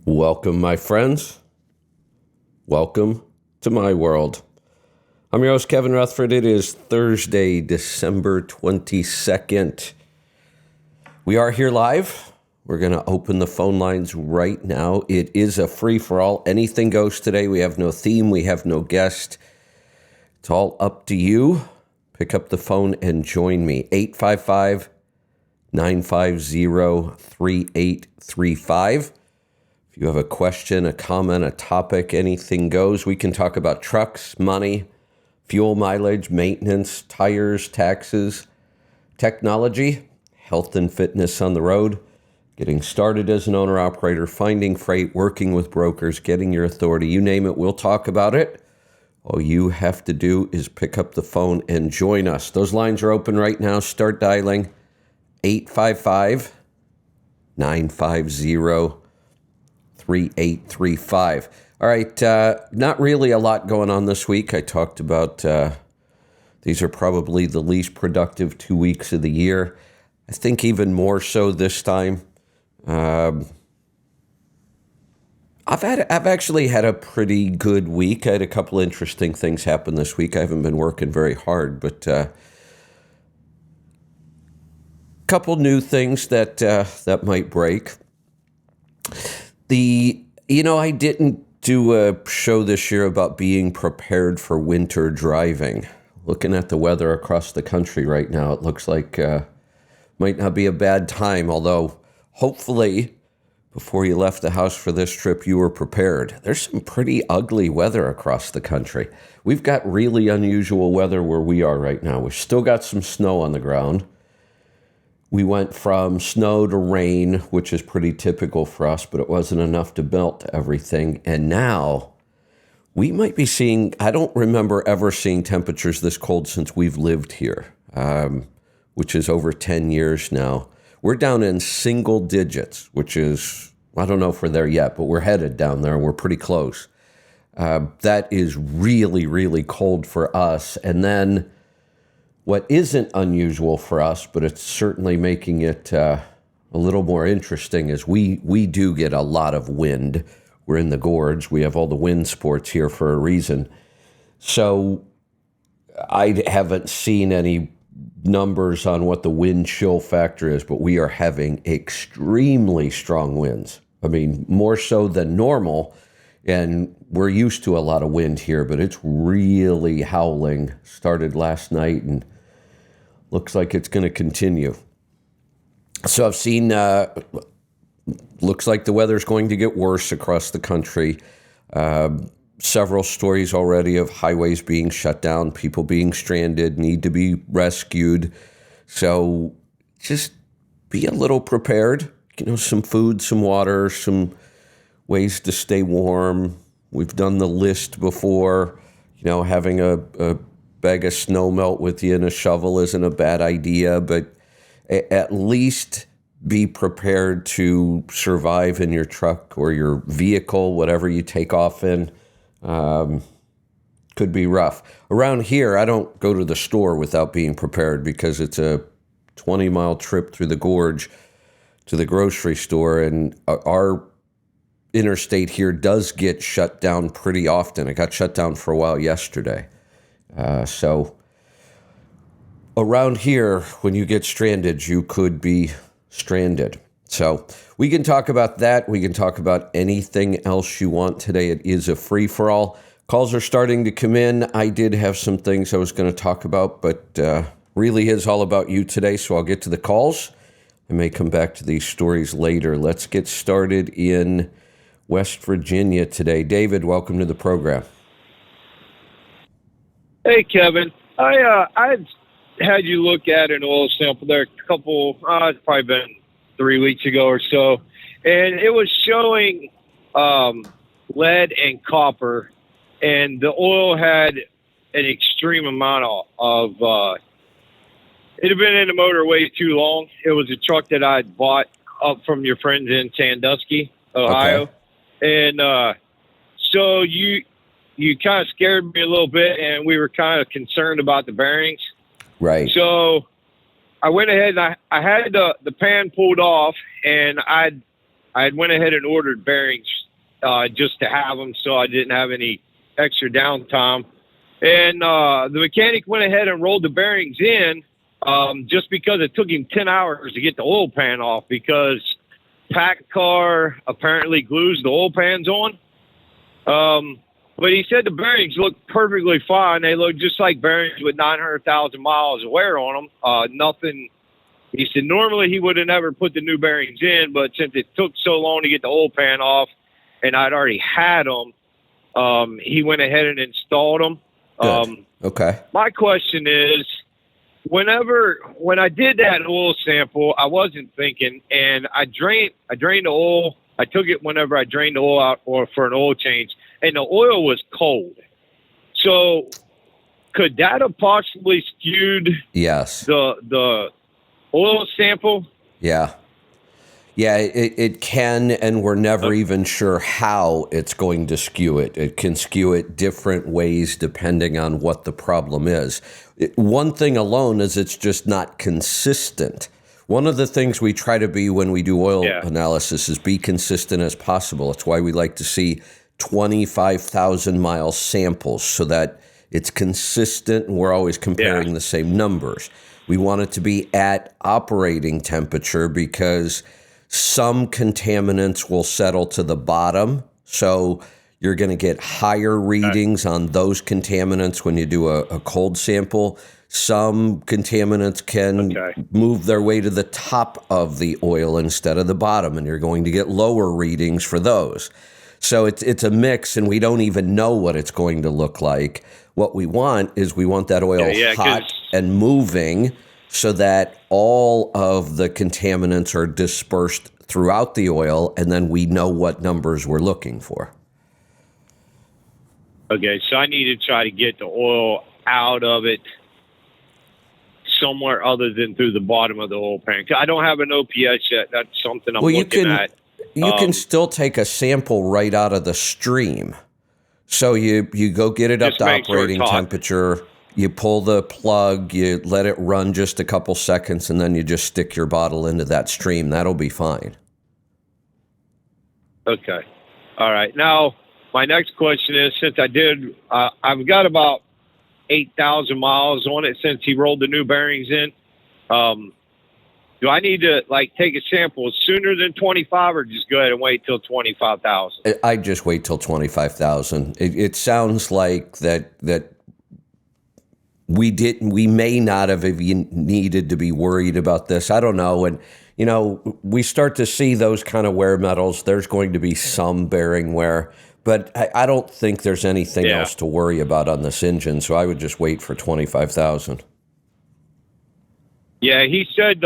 Welcome, my friends. Welcome to my world. I'm your host, Kevin Rutherford. It is Thursday, December 22nd. We are here live. We're going to open the phone lines right now. It is a free-for-all. Anything goes today. We have no theme. We have no guest. It's all up to you. Pick up the phone and join me. 855-950-3835. If you have a question, a comment, a topic, anything goes. We can talk about trucks, money, fuel mileage, maintenance, tires, taxes, technology, health and fitness on the road, getting started as an owner-operator, finding freight, working with brokers, getting your authority. You name it, we'll talk about it. All you have to do is pick up the phone and join us. Those lines are open right now. Start dialing 855-950-3835. All right, not really a lot going on this week. I talked about these are probably the least productive 2 weeks of the year. I think even more so this time. I've actually had a pretty good week. I had a couple interesting things happen this week. I haven't been working very hard, but couple new things that might break. I didn't do a show this year about being prepared for winter driving. Looking at the weather across the country right now, it looks like might not be a bad time, although hopefully before you left the house for this trip, you were prepared. There's some pretty ugly weather across the country. We've got really unusual weather where we are right now. We've still got some snow on the ground. We went from snow to rain, which is pretty typical for us, but it wasn't enough to melt everything. And now we might be seeing, I don't remember ever seeing temperatures this cold since we've lived here, which is over 10 years now. We're down in single digits, which is, I don't know if we're there yet, but we're headed down there and we're pretty close. That is really, really cold for us. And then what isn't unusual for us, but it's certainly making it a little more interesting, is we do get a lot of wind. We're in the gorge. We have all the wind sports here for a reason. So I haven't seen any numbers on what the wind chill factor is, but we are having extremely strong winds. I mean, more so than normal. And we're used to a lot of wind here, but it's really howling. Started last night and looks like it's going to continue. So I've seen, looks like the weather's going to get worse across the country. Several stories already of highways being shut down, people being stranded, need to be rescued. So just be a little prepared. Some food, some water, some ways to stay warm. We've done the list before. Having a bag of snow melt with you and a shovel isn't a bad idea, but at least be prepared to survive in your truck or your vehicle, whatever you take off in. Could be rough. Around here, I don't go to the store without being prepared because it's a 20-mile trip through the gorge to the grocery store, and our interstate here does get shut down pretty often. It got shut down for a while yesterday. So around here, when you get stranded, you could be stranded. So we can talk about that. We can talk about anything else you want today. It is a free-for-all. Calls are starting to come in. I did have some things I was going to talk about, but really is all about you today, so I'll get to the calls. I may come back to these stories later. Let's get started in West Virginia today. David, welcome to the program. Hey, Kevin. I had you look at an oil sample there a couple, it's probably been 3 weeks ago or so, and it was showing lead and copper, and the oil had an extreme amount of it had been in the motor way too long. It was a truck that I had bought up from your friends in Sandusky, Ohio. Okay. And so you kind of scared me a little bit, and we were kind of concerned about the bearings. Right. So I went ahead and I had the pan pulled off, and I I had went ahead and ordered bearings just to have them, so I didn't have any extra downtime. And the mechanic went ahead and rolled the bearings in just because it took him 10 hours to get the oil pan off, because PACCAR apparently glues the oil pans on. But he said the bearings look perfectly fine. They look just like bearings with 900,000 miles of wear on them. Nothing. He said normally he would have never put the new bearings in, but since it took so long to get the oil pan off and I'd already had them, he went ahead and installed them. Okay. My question is, when I did that oil sample, I wasn't thinking, and I drained the oil. I took it whenever I drained the oil out or for an oil change, and the oil was cold. So could that have possibly skewed Yes. the oil sample? Yeah. Yeah, it can, and we're never even sure how it's going to skew it. It can skew it different ways depending on what the problem is. One thing alone is it's just not consistent. One of the things we try to be when we do oil analysis is be consistent as possible. It's why we like to see 25,000 mile samples so that it's consistent and we're always comparing the same numbers. We want it to be at operating temperature because some contaminants will settle to the bottom. So you're going to get higher readings on those contaminants when you do a cold sample. Some contaminants can move their way to the top of the oil instead of the bottom, and you're going to get lower readings for those. So it's a mix, and we don't even know what it's going to look like. What we want is that oil hot and moving so that all of the contaminants are dispersed throughout the oil, and then we know what numbers we're looking for. Okay, so I need to try to get the oil out of it somewhere other than through the bottom of the oil pan. I don't have an OPS yet. That's something I'm looking at. You can still take a sample right out of the stream. So you go get it up to operating temperature, you pull the plug, you let it run just a couple seconds, and then you just stick your bottle into that stream. That'll be fine. Okay. All right. Now, my next question is, since I've got about 8,000 miles on it since he rolled the new bearings in. Do I need to take a sample sooner than 25, or just go ahead and wait till 25,000? I'd just wait till 25,000. It sounds like that we may not have even needed to be worried about this. I don't know. And, we start to see those kind of wear metals. There's going to be some bearing wear, but I don't think there's anything else to worry about on this engine. So I would just wait for 25,000. Yeah, he said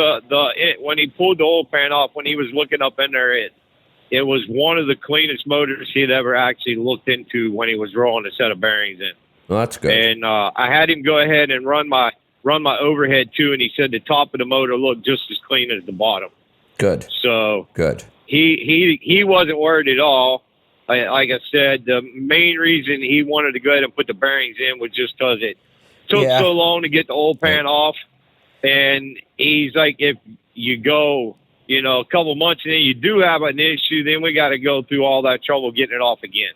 when he pulled the oil pan off, when he was looking up in there, it was one of the cleanest motors he had ever actually looked into when he was rolling a set of bearings in. Well, that's good. And I had him go ahead and run my overhead too, and he said the top of the motor looked just as clean as the bottom. Good. So good. He wasn't worried at all. Like I said, the main reason he wanted to go ahead and put the bearings in was just because it took so long to get the oil pan off. And he's like, if you go, a couple months and then you do have an issue, then we got to go through all that trouble getting it off again.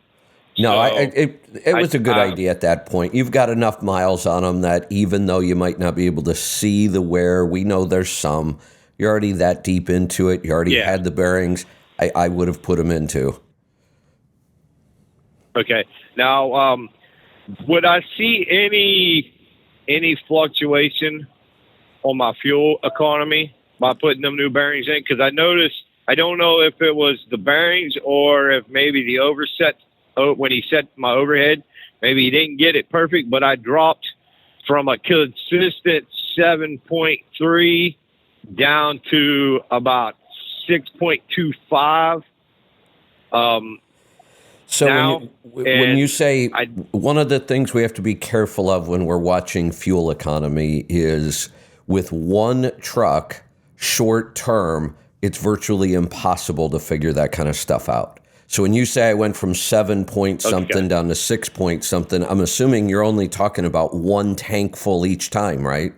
No, it was a good idea at that point. You've got enough miles on them that even though you might not be able to see the wear, we know there's some. You're already that deep into it. You already had the bearings. I would have put them into. Okay. Now, would I see any fluctuation on my fuel economy by putting them new bearings in? Because I noticed, I don't know if it was the bearings or if maybe the overset, when he set my overhead, maybe he didn't get it perfect, but I dropped from a consistent 7.3 down to about 6.25. So now, when you say, one of the things we have to be careful of when we're watching fuel economy is with one truck, short term, it's virtually impossible to figure that kind of stuff out. So when you say I went from 7 point something down to 6 point something, I'm assuming you're only talking about one tank full each time, right?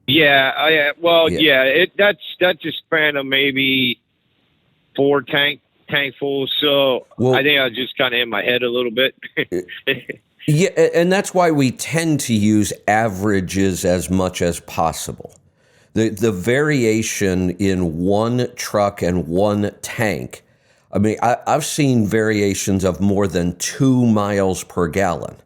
Well, Yeah. yeah, that's a span of maybe four tankfuls. So I Well, think I was just kind of in my head a little bit. yeah, and that's why we tend to use averages as much as possible. The variation in one truck and one tank, I mean, I've seen variations of more than 2 miles per gallon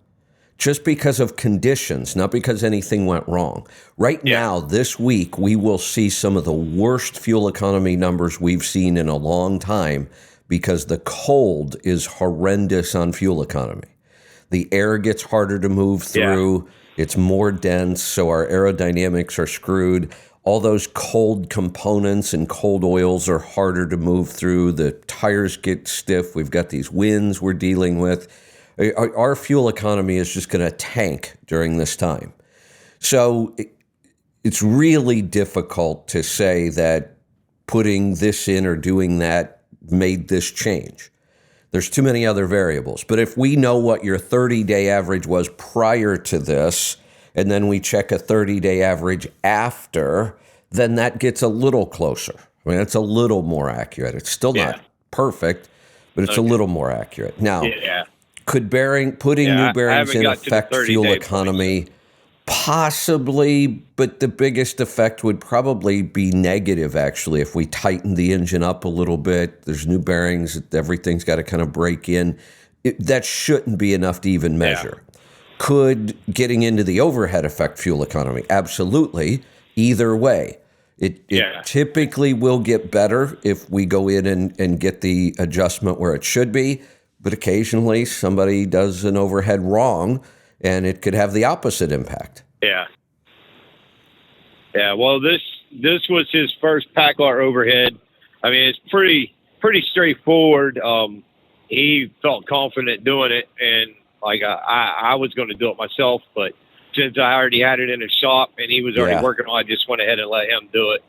just because of conditions, not because anything went wrong. Right Yeah. now, this week, we will see some of the worst fuel economy numbers we've seen in a long time because the cold is horrendous on fuel economy. The air gets harder to move Yeah. through. It's more dense, so our aerodynamics are screwed. All those cold components and cold oils are harder to move through. The tires get stiff. We've got these winds we're dealing with. Our fuel economy is just going to tank during this time. So it's really difficult to say that putting this in or doing that made this change. There's too many other variables. But if we know what your 30-day average was prior to this, and then we check a 30-day average after, then that gets a little closer. I mean, it's a little more accurate. It's still Yeah. not perfect, but it's a little more accurate. Now, Yeah. could putting new I bearings haven't in got to the affect 30 fuel day economy? Possibly, but the biggest effect would probably be negative, actually, if we tighten the engine up a little bit. There's new bearings, everything's got to kind of break in. That shouldn't be enough to even measure. Could getting into the overhead affect fuel economy? Absolutely. Either way. It typically will get better if we go in and get the adjustment where it should be, but occasionally somebody does an overhead wrong, and it could have the opposite impact. Yeah. Yeah. Well, this was his first PACCAR overhead. I mean, it's pretty straightforward. He felt confident doing it, and like I was going to do it myself, but since I already had it in his shop and he was already working on it, I just went ahead and let him do it.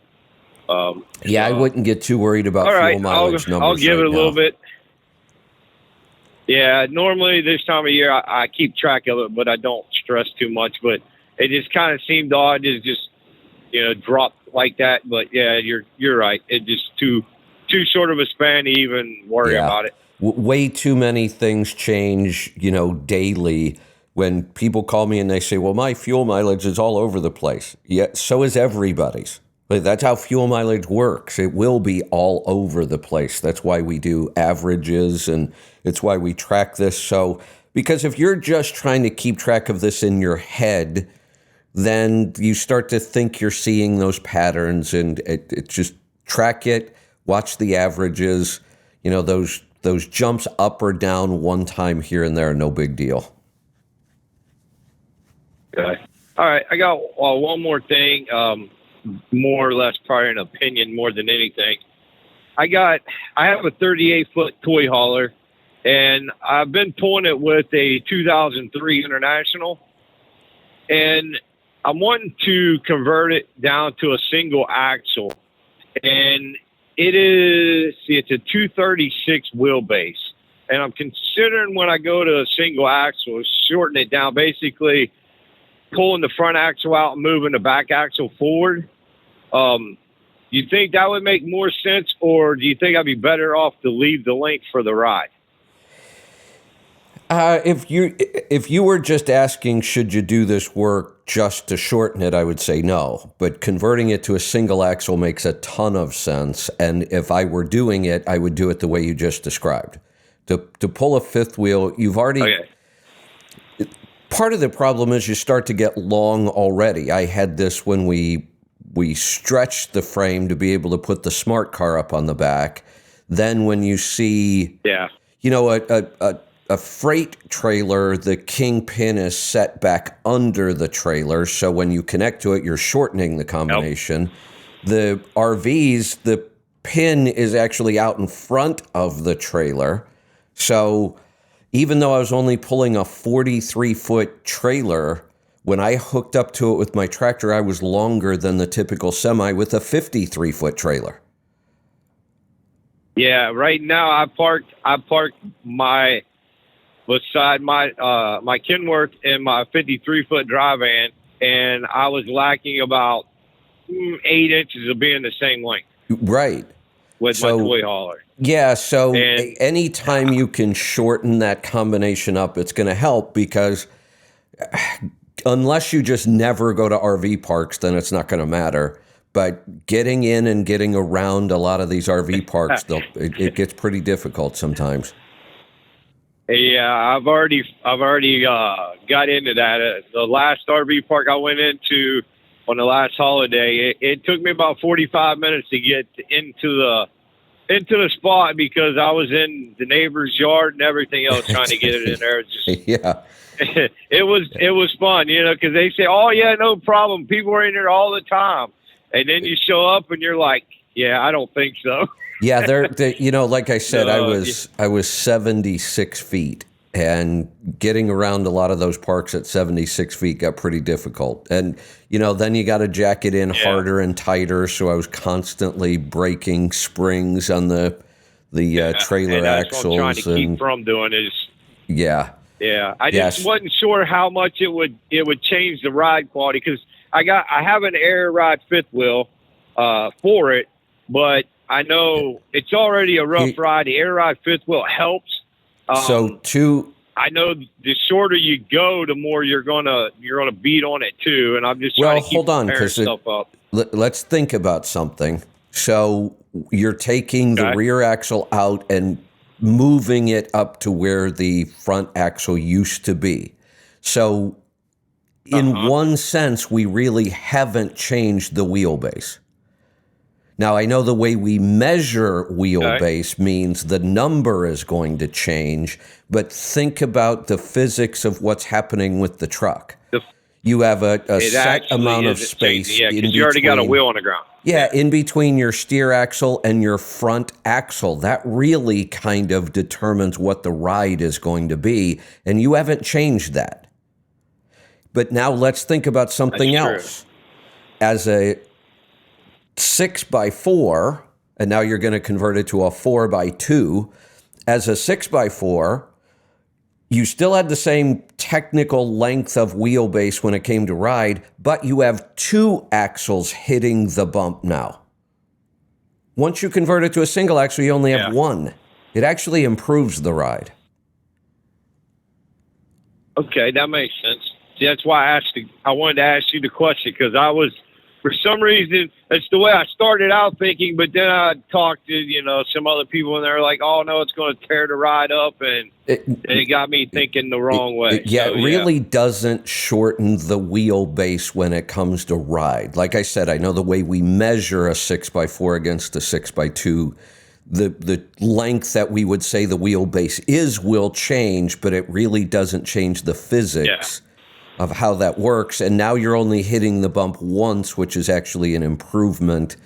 I wouldn't get too worried about fuel mileage numbers. I'll give it a now. little bit. Yeah, normally this time of year I keep track of it, but I don't stress too much. But it just kind of seemed odd to just drop like that. But yeah, you're right. It just too short of a span to even worry about it. Way too many things change, daily. When people call me and they say, well, my fuel mileage is all over the place. Yeah, so is everybody's. But that's how fuel mileage works. It will be all over the place. That's why we do averages, and it's why we track this. So, because if you're just trying to keep track of this in your head, then you start to think you're seeing those patterns, and it just track it, watch the averages. Those jumps up or down one time here and there, no big deal. Okay. All right. I got one more thing, more or less probably an opinion more than anything. I have a 38-foot toy hauler, and I've been pulling it with a 2003 International, and I'm wanting to convert it down to a single axle, and it's a 236 wheelbase, and I'm considering when I go to a single axle, shorten it down, basically pulling the front axle out and moving the back axle forward. You think that would make more sense, or do you think I'd be better off to leave the length for the ride? If you were just asking, should you do this work just to shorten it, I would say no. But converting it to a single axle makes a ton of sense. And if I were doing it, I would do it the way you just described. To pull a fifth wheel, you've already... Okay. Part of the problem is you start to get long already. I had this when we stretched the frame to be able to put the smart car up on the back. Then when you see, a freight trailer, the kingpin is set back under the trailer. So when you connect to it, you're shortening the combination. Yep. The RVs, the pin is actually out in front of the trailer. So even though I was only pulling a 43-foot trailer, when I hooked up to it with my tractor, I was longer than the typical semi with a 53-foot trailer. Yeah, right now I parked beside my Kenworth and my 53-foot dry van, and I was lacking about 8 inches of being the same length Right. with So- my toy hauler. Yeah, so And- anytime you can shorten that combination up, it's going to help, because unless you just never go to RV parks, then it's not going to matter. But getting in and getting around a lot of these RV parks, it gets pretty difficult sometimes. Yeah, I've already got into that. The last RV park I went into on the last holiday, it took me about 45 minutes to get into the spot, because I was in the neighbor's yard and everything else trying to get it in there. Just, Yeah. it was fun, because they say, "Oh yeah, no problem. People are in there all the time," and then you show up and you're like, "Yeah, I don't think so." Yeah, like I said, No, I was 76 feet, and getting around a lot of those parks at 76 feet got pretty difficult. And then you got to jack it in harder and tighter, so I was constantly breaking springs on the trailer and that's axles. what I'm trying to keep from doing is. Yeah. Yeah, I just wasn't sure how much it would change the ride quality, because I have an Air Ride fifth wheel for it, but I know it's already a rough ride. The Air Ride fifth wheel helps. I know the shorter you go, the more you're gonna beat on it too. And I'm just trying to keep preparing stuff up. Let's think about something. So you're taking the rear axle out and moving it up to where the front axle used to be. So in one sense, we really haven't changed the wheelbase. Now, I know the way we measure wheelbase means the number is going to change, but think about the physics of what's happening with the truck. You have a set amount of space. Yeah, because you already got a wheel on the ground. Yeah, in between your steer axle and your front axle. That really kind of determines what the ride is going to be, and you haven't changed that. But now let's think about something else. As a 6x4, and now you're going to convert it to a 4x2. As a 6x4, you still had the same technical length of wheelbase when it came to ride, but you have two axles hitting the bump now. Once you convert it to a single axle, you only have one. It actually improves the ride. Okay, that makes sense. See, that's why I wanted to ask you the question, because I was, for some reason, it's the way I started out thinking, but then I talked to, some other people, and they're like, "Oh no, it's going to tear the ride up," and it got me thinking the wrong way. It really doesn't shorten the wheelbase when it comes to ride. Like I said, I know the way we measure a 6x4 against a 6x2, the length that we would say the wheelbase will change, but it really doesn't change the physics of how that works. And now you're only hitting the bump once, which is actually an improvement.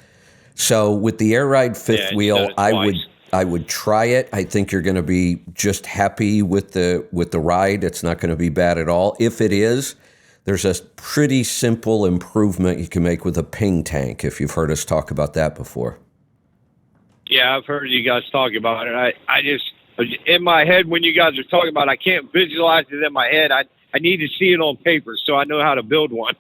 So with the Air Ride fifth wheel, I would try it. I think you're going to be just happy with the ride. It's not going to be bad at all. If it is, there's a pretty simple improvement you can make with a ping tank, if you've heard us talk about that before. Yeah, I've heard you guys talk about it. I just, in my head, when you guys are talking about it, I can't visualize it in my head. I need to see it on paper so I know how to build one.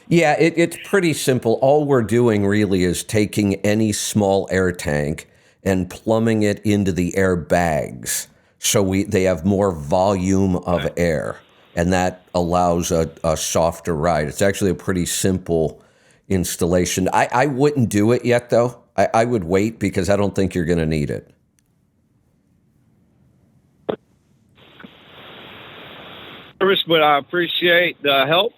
Yeah, it's pretty simple. All we're doing really is taking any small air tank and plumbing it into the air bags, so they have more volume of air, and that allows a softer ride. It's actually a pretty simple installation. I wouldn't do it yet, though. I would wait, because I don't think you're going to need it. But I appreciate the help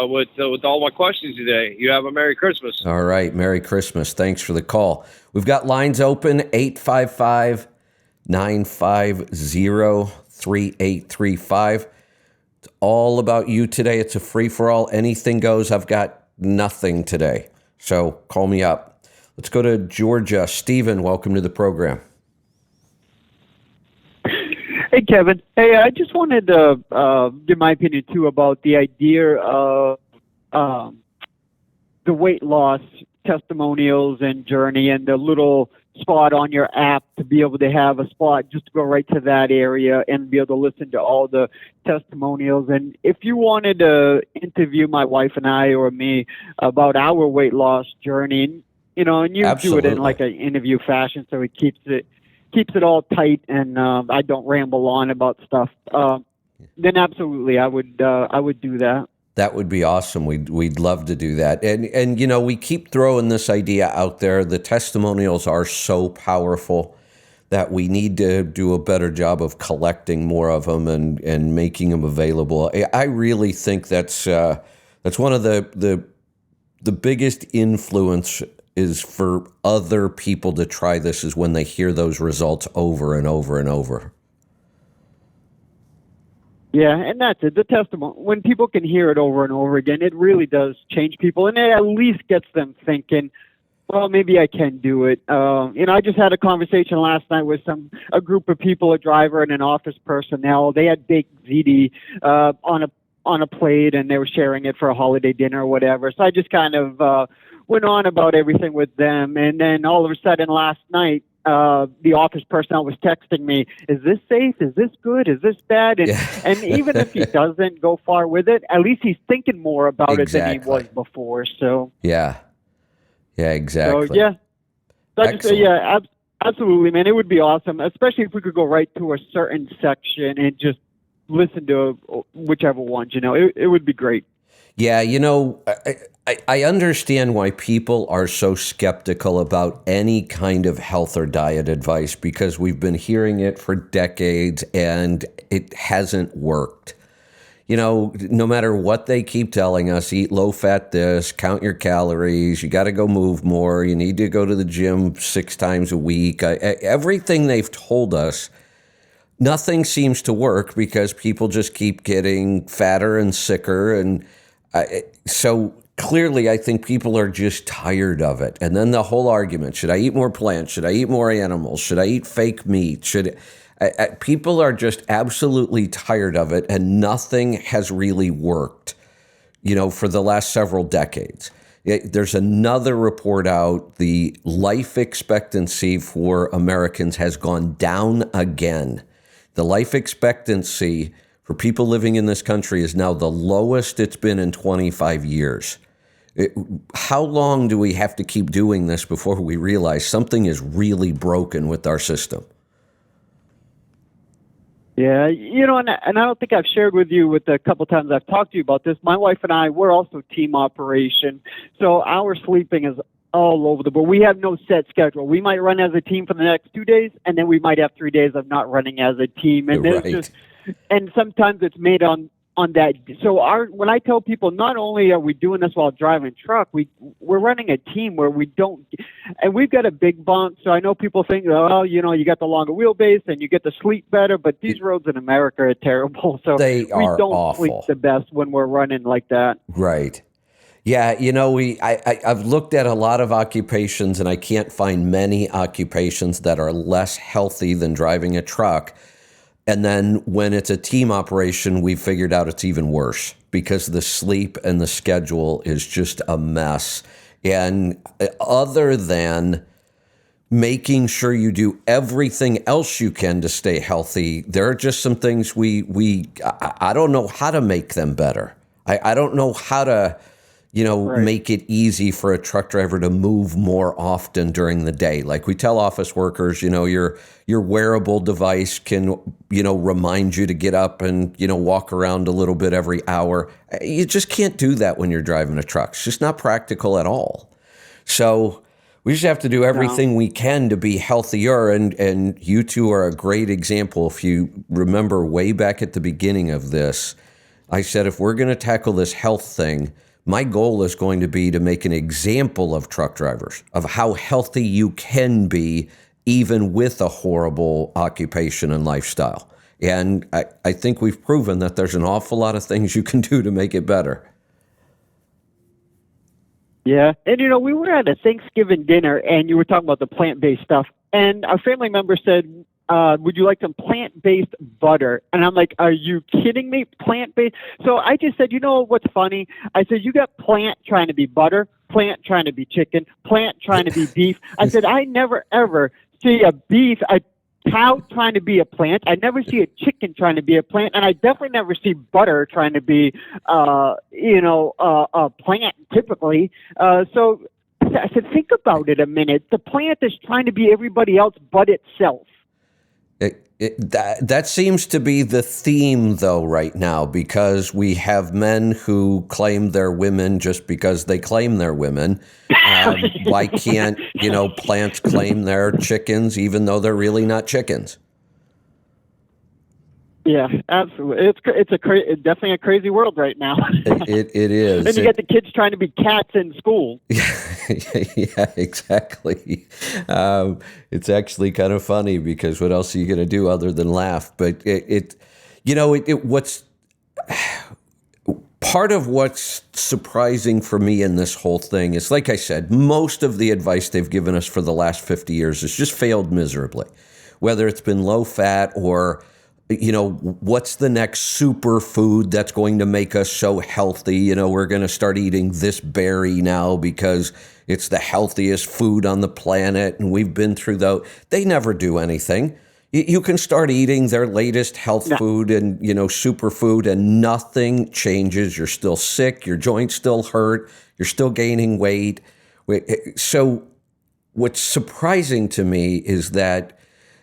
with all my questions today. You have a Merry Christmas. All right. Merry Christmas. Thanks for the call. We've got lines open, 855-950-3835. It's all about you today. It's a free-for-all. Anything goes. I've got nothing today. So call me up. Let's go to Georgia. Stephen, welcome to the program. Hey, Kevin. Hey, I just wanted to give my opinion, too, about the idea of the weight loss testimonials and journey and the little spot on your app to be able to have a spot just to go right to that area and be able to listen to all the testimonials. And if you wanted to interview my wife and I or me about our weight loss journey, you know, and you do it in Absolutely. like an interview fashion, so it keeps it all tight, and I don't ramble on about stuff. Then absolutely, I would do that. That would be awesome. We'd love to do that. And you know, we keep throwing this idea out there. The testimonials are so powerful that we need to do a better job of collecting more of them and making them available. I really think that's one of the biggest influence is for other people to try this is when they hear those results over and over and over. Yeah, and that's it. The testimony, when people can hear it over and over again, it really does change people, and it at least gets them thinking, well, maybe I can do it. You know, I just had a conversation last night with a group of people, a driver and an office personnel. They had baked ziti on a plate, and they were sharing it for a holiday dinner or whatever. So I just kind of went on about everything with them, and then all of a sudden last night, the office personnel was texting me, is this safe? Is this good? Is this bad? And, Yeah. and even if he doesn't go far with it, at least he's thinking more about it than he Exactly. was before. So, Yeah. Yeah, exactly. so yeah. So I just say, Excellent. yeah, absolutely, man. It would be awesome, especially if we could go right to a certain section and just listen to whichever ones, you know, it would be great. Yeah, you know, I understand why people are so skeptical about any kind of health or diet advice because we've been hearing it for decades and it hasn't worked. You know, no matter what they keep telling us, eat low fat this, count your calories, you got to go move more, you need to go to the gym 6 times a week. Everything they've told us, nothing seems to work because people just keep getting fatter and sicker. And so clearly, I think people are just tired of it. And then the whole argument, should I eat more plants? Should I eat more animals? Should I eat fake meat? People are just absolutely tired of it, and nothing has really worked, you know, for the last several decades. There's another report out. The life expectancy for Americans has gone down again. The life expectancy for people living in this country is now the lowest it's been in 25 years. How long do we have to keep doing this before we realize something is really broken with our system? Yeah, you know, and I don't think I've shared with you with a couple times I've talked to you about this. My wife and I, we're also team operation. So our sleeping is all over the board. We have no set schedule. We might run as a team for the next 2 days, and then we might have 3 days of not running as a team. And there's Right. just, and sometimes it's made on that. So when I tell people, not only are we doing this while driving truck, we're running a team where we don't, and we've got a big bunk. So I know people think, oh, you know, you got the longer wheelbase and you get to sleep better, but these roads in America are terrible. So They we are don't awful. sleep the best when we're running like that. Right. Yeah, you know, I've looked at a lot of occupations, and I can't find many occupations that are less healthy than driving a truck. And then when it's a team operation, we figured out it's even worse because the sleep and the schedule is just a mess. And other than making sure you do everything else you can to stay healthy, there are just some things I don't know how to make them better. I don't know how to, you know, Right. make it easy for a truck driver to move more often during the day. Like we tell office workers, you know, your wearable device can, you know, remind you to get up and, you know, walk around a little bit every hour. You just can't do that when you're driving a truck. It's just not practical at all. So we just have to do everything we can to be healthier. And you two are a great example. If you remember way back at the beginning of this, I said, if we're going to tackle this health thing, my goal is going to be to make an example of truck drivers, of how healthy you can be even with a horrible occupation and lifestyle. And I think we've proven that there's an awful lot of things you can do to make it better. Yeah. And, you know, we were at a Thanksgiving dinner, and you were talking about the plant-based stuff. And a family member said, would you like some plant-based butter? And I'm like, are you kidding me? Plant-based? So I just said, you know what's funny? I said, you got plant trying to be butter. plant trying to be chicken, plant trying to be beef. I said, I never, ever see a cow trying to be a plant. I never see a chicken trying to be a plant, and I definitely never see butter trying to be, a plant typically. So I said, think about it a minute. The plant is trying to be everybody else but itself. That seems to be the theme, though, right now, because we have men who claim they're women just because they claim they're women. Why can't, plants claim they're chickens even though they're really not chickens? Yeah, absolutely. It's definitely a crazy world right now. It is. And you get the kids trying to be cats in school. Yeah, exactly. It's actually kind of funny because what else are you going to do other than laugh? But what's part of what's surprising for me in this whole thing is, like I said, most of the advice they've given us for the last 50 years has just failed miserably, whether it's been low fat or what's the next superfood that's going to make us so healthy? We're going to start eating this berry now because it's the healthiest food on the planet. And we've been through those. They never do anything. You can start eating their latest health food and, superfood, and nothing changes. You're still sick. Your joints still hurt. You're still gaining weight. So what's surprising to me is that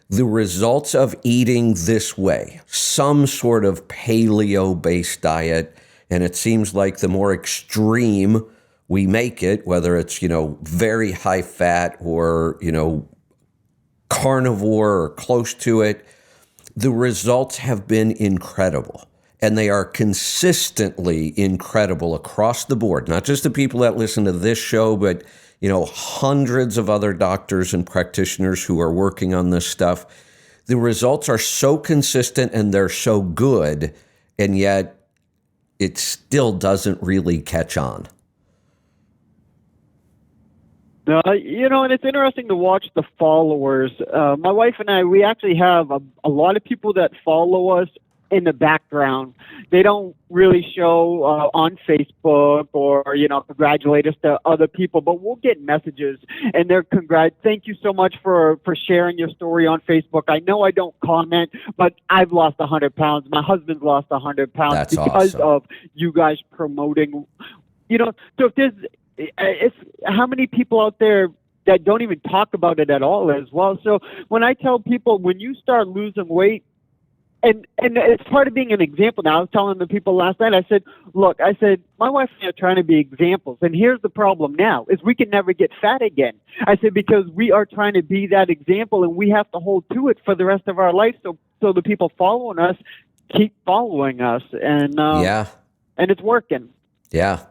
the results of eating this way, some sort of paleo-based diet, and it seems like the more extreme we make it, whether it's, very high fat or, carnivore or close to it, the results have been incredible. And they are consistently incredible across the board, not just the people that listen to this show, but hundreds of other doctors and practitioners who are working on this stuff. The results are so consistent and they're so good, and yet it still doesn't really catch on. And it's interesting to watch the followers. My wife and I, we actually have a lot of people that follow us in the background. They don't really show on Facebook or, congratulate us to other people, but we'll get messages and they're thank you so much for sharing your story on Facebook. I know I don't comment, but I've lost 100 pounds. My husband's lost 100 pounds. That's because awesome. of you guys promoting, so it's how many people out there that don't even talk about it at all as well. So when I tell people, when you start losing weight, and it's part of being an example now. I was telling the people last night, I said, look, my wife and I are trying to be examples. And here's the problem now, is we can never get fat again. I said, because we are trying to be that example and we have to hold to it for the rest of our life. So the people following us keep following us. And it's working. Yeah.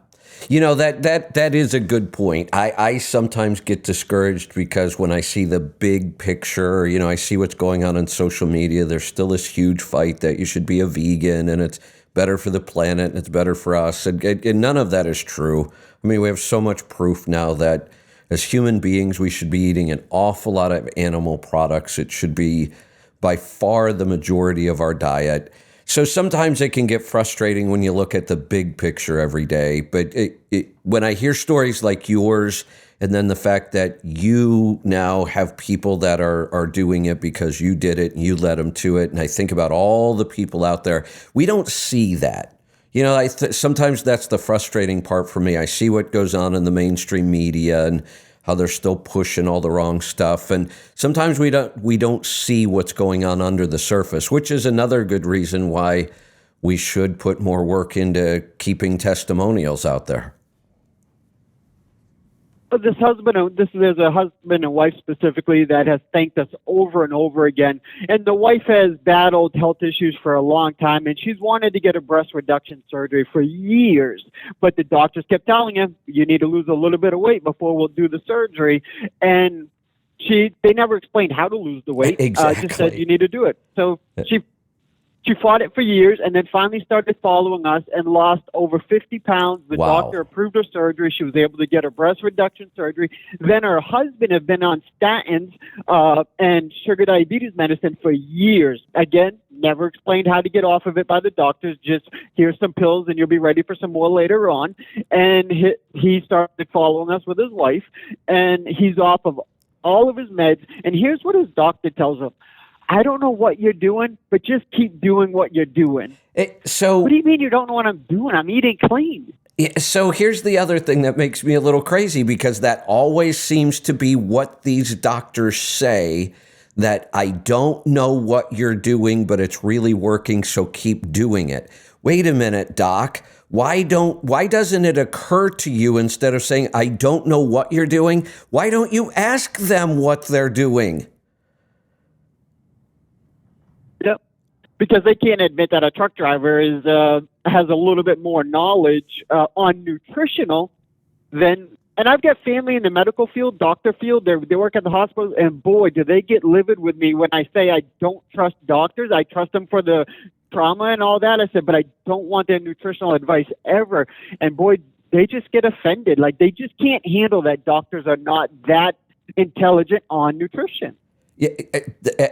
That is a good point. I sometimes get discouraged because when I see the big picture, I see what's going on social media, there's still this huge fight that you should be a vegan and it's better for the planet and it's better for us. And none of that is true. I mean, we have so much proof now that as human beings, we should be eating an awful lot of animal products. It should be by far the majority of our diet. So sometimes it can get frustrating when you look at the big picture every day. But when I hear stories like yours, and then the fact that you now have people that are doing it because you did it and you led them to it, and I think about all the people out there, we don't see that. Sometimes that's the frustrating part for me. I see what goes on in the mainstream media and how they're still pushing all the wrong stuff. And sometimes we don't see what's going on under the surface, which is another good reason why we should put more work into keeping testimonials out there. There's a husband and wife specifically that has thanked us over and over again. And the wife has battled health issues for a long time, and she's wanted to get a breast reduction surgery for years. But the doctors kept telling him, you need to lose a little bit of weight before we'll do the surgery. And they never explained how to lose the weight. Exactly. Just said you need to do it. So she fought it for years and then finally started following us and lost over 50 pounds. The doctor approved her surgery. She was able to get her breast reduction surgery. Then her husband had been on statins and sugar diabetes medicine for years. Again, never explained how to get off of it by the doctors. Just here's some pills and you'll be ready for some more later on. And he started following us with his wife, and he's off of all of his meds. And here's what his doctor tells him: I don't know what you're doing, but just keep doing what you're doing. So what do you mean you don't know what I'm doing? I'm eating clean. So here's the other thing that makes me a little crazy, because that always seems to be what these doctors say, that I don't know what you're doing, but it's really working, so keep doing it. Wait a minute, doc. Why doesn't it occur to you, instead of saying, I don't know what you're doing, why don't you ask them what they're doing? Yep. Because they can't admit that a truck driver has a little bit more knowledge on nutritional than. And I've got family in the medical field, doctor field. They work at the hospital, and boy, do they get livid with me when I say I don't trust doctors. I trust them for the trauma and all that. I said, but I don't want their nutritional advice ever. And boy, they just get offended. Like, they just can't handle that doctors are not that intelligent on nutrition. Yeah,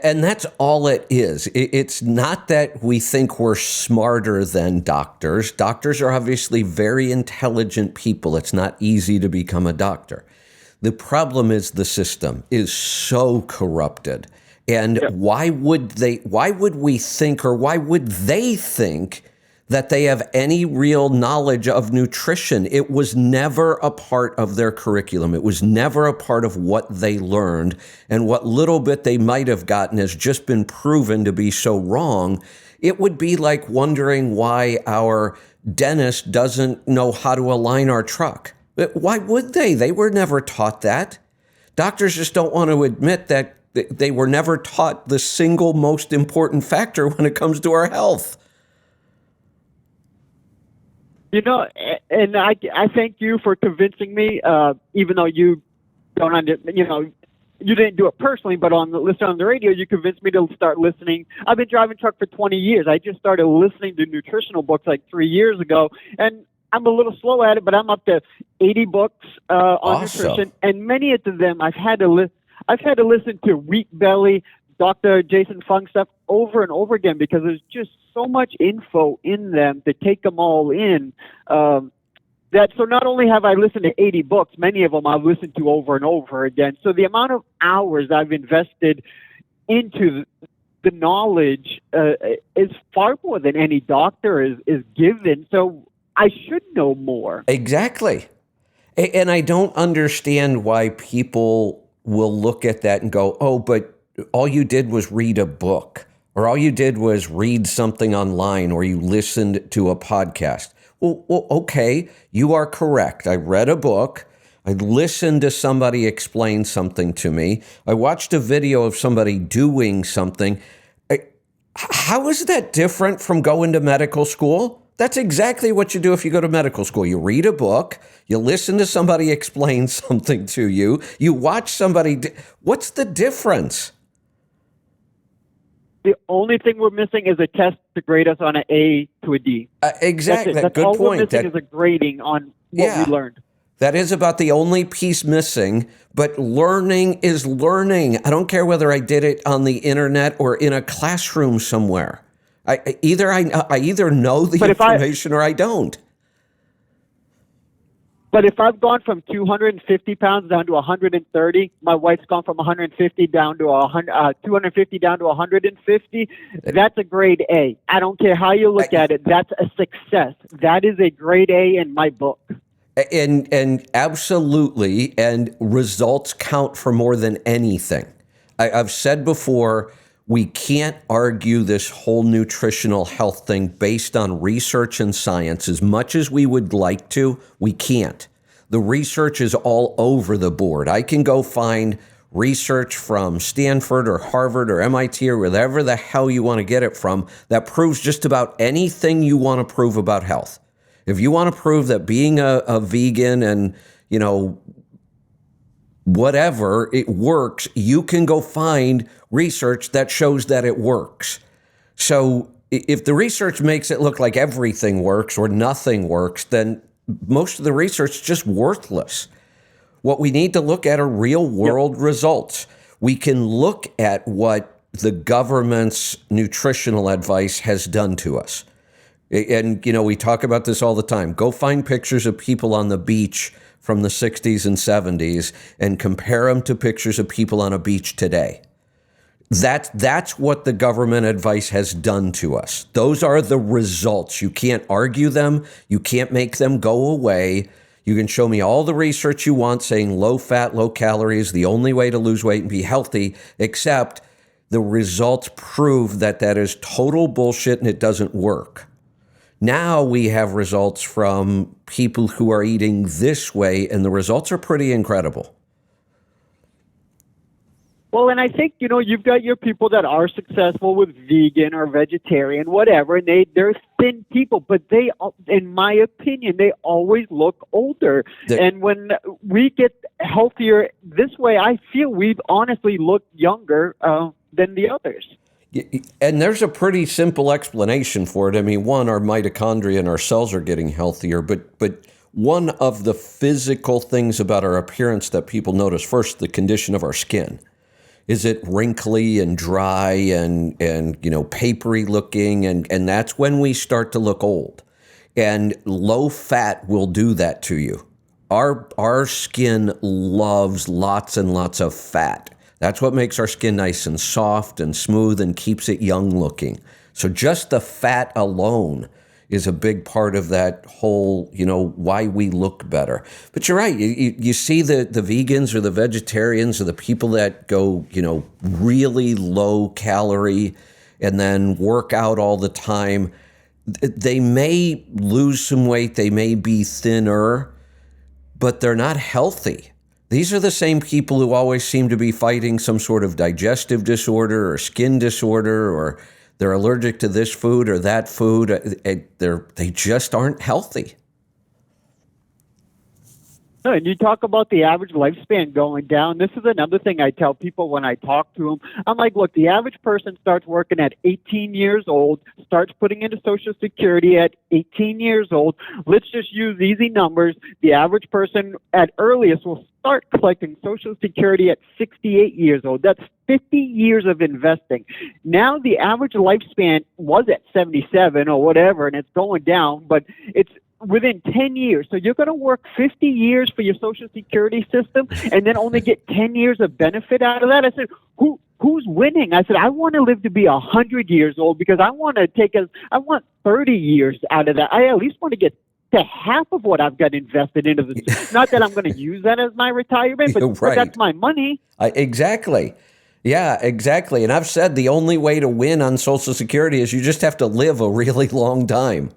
and that's all it is. It's not that we think we're smarter than doctors. Doctors are obviously very intelligent people. It's not easy to become a doctor. The problem is the system is so corrupted. And why would we think, or why would they think that they have any real knowledge of nutrition? It was never a part of their curriculum. It was never a part of what they learned. And what little bit they might have gotten has just been proven to be so wrong. It would be like wondering why our dentist doesn't know how to align our truck. Why would they? They were never taught that. Doctors just don't want to admit that they were never taught the single most important factor when it comes to our health. You know, and I thank you for convincing me, even though you don't, you didn't do it personally, but listening on the radio, you convinced me to start listening. I've been driving truck for 20 years. I just started listening to nutritional books like 3 years ago, and I'm a little slow at it, but I'm up to 80 books on nutrition, and many of them I've had to listen to Wheat Belly, Dr. Jason Fung stuff over and over again, because there's just so much info in them to take them all in. So not only have I listened to 80 books, many of them I've listened to over and over again. So the amount of hours I've invested into the knowledge is far more than any doctor is given. So I should know more. Exactly. And I don't understand why people will look at that and go, oh, but all you did was read a book, or all you did was read something online, or you listened to a podcast. Well, okay, you are correct. I read a book. I listened to somebody explain something to me. I watched a video of somebody doing something. How is that different from going to medical school? That's exactly what you do if you go to medical school. You read a book, you listen to somebody explain something to you, you watch somebody. What's the difference? The only thing we're missing is a test to grade us on an A to a D. Exactly. That's good all point. We're missing is a grading on what we learned. That is about the only piece missing, but learning is learning. I don't care whether I did it on the internet or in a classroom somewhere. I either know the information or I don't. But if I've gone from 250 pounds down to 130, my wife's gone from 150 down to 250 down to 150, that's a grade A. I don't care how you look at it. That's a success. That is a grade A in my book. And absolutely, and results count for more than anything. I've said before, we can't argue this whole nutritional health thing based on research and science. As much as we would like to, we can't. The research is all over the board. I can go find research from Stanford or Harvard or MIT or wherever the hell you want to get it from that proves just about anything you want to prove about health. If you want to prove that being a vegan and, whatever, it works, you can go find research that shows that it works. So if the research makes it look like everything works or nothing works, then most of the research is just worthless. What we need to look at are real world results. We can look at what the government's nutritional advice has done to us. And, we talk about this all the time. Go find pictures of people on the beach from the 60s and 70s and compare them to pictures of people on a beach today. That's what the government advice has done to us. Those are the results. You can't argue them. You can't make them go away. You can show me all the research you want saying low fat, low calories, the only way to lose weight and be healthy, except the results prove that is total bullshit and it doesn't work. Now we have results from people who are eating this way, and the results are pretty incredible. Well, and I think, you've got your people that are successful with vegan or vegetarian, whatever, and they're thin people, but they, in my opinion, they always look older. And when we get healthier this way, I feel we've honestly looked younger than the others. And there's a pretty simple explanation for it. I mean, one, our mitochondria and our cells are getting healthier, but one of the physical things about our appearance that people notice first, the condition of our skin. Is it wrinkly and dry and papery looking? And that's when we start to look old. And low fat will do that to you. Our skin loves lots and lots of fat. That's what makes our skin nice and soft and smooth and keeps it young looking. So just the fat alone is a big part of that whole, why we look better. But you're right. You see the vegans or the vegetarians or the people that go, really low calorie and then work out all the time. They may lose some weight. They may be thinner, but they're not healthy. These are the same people who always seem to be fighting some sort of digestive disorder or skin disorder, or they're allergic to this food or that food. They just aren't healthy. And you talk about the average lifespan going down. This is another thing I tell people when I talk to them. I'm like, look, the average person starts working at 18 years old, starts putting into Social Security at 18 years old. Let's just use easy numbers. The average person at earliest will start collecting Social Security at 68 years old. That's 50 years of investing. Now the average lifespan was at 77 or whatever, and it's going down, but it's within 10 years. So you're going to work 50 years for your Social Security system and then only get 10 years of benefit out of that. I said, who's winning? I said, I want to live to be 100 years old because I want 30 years out of that. I at least want to get to half of what I've got invested into this. Not that I'm going to use that as my retirement, but, right. But that's my money. Exactly. Yeah, exactly. And I've said the only way to win on Social Security is you just have to live a really long time.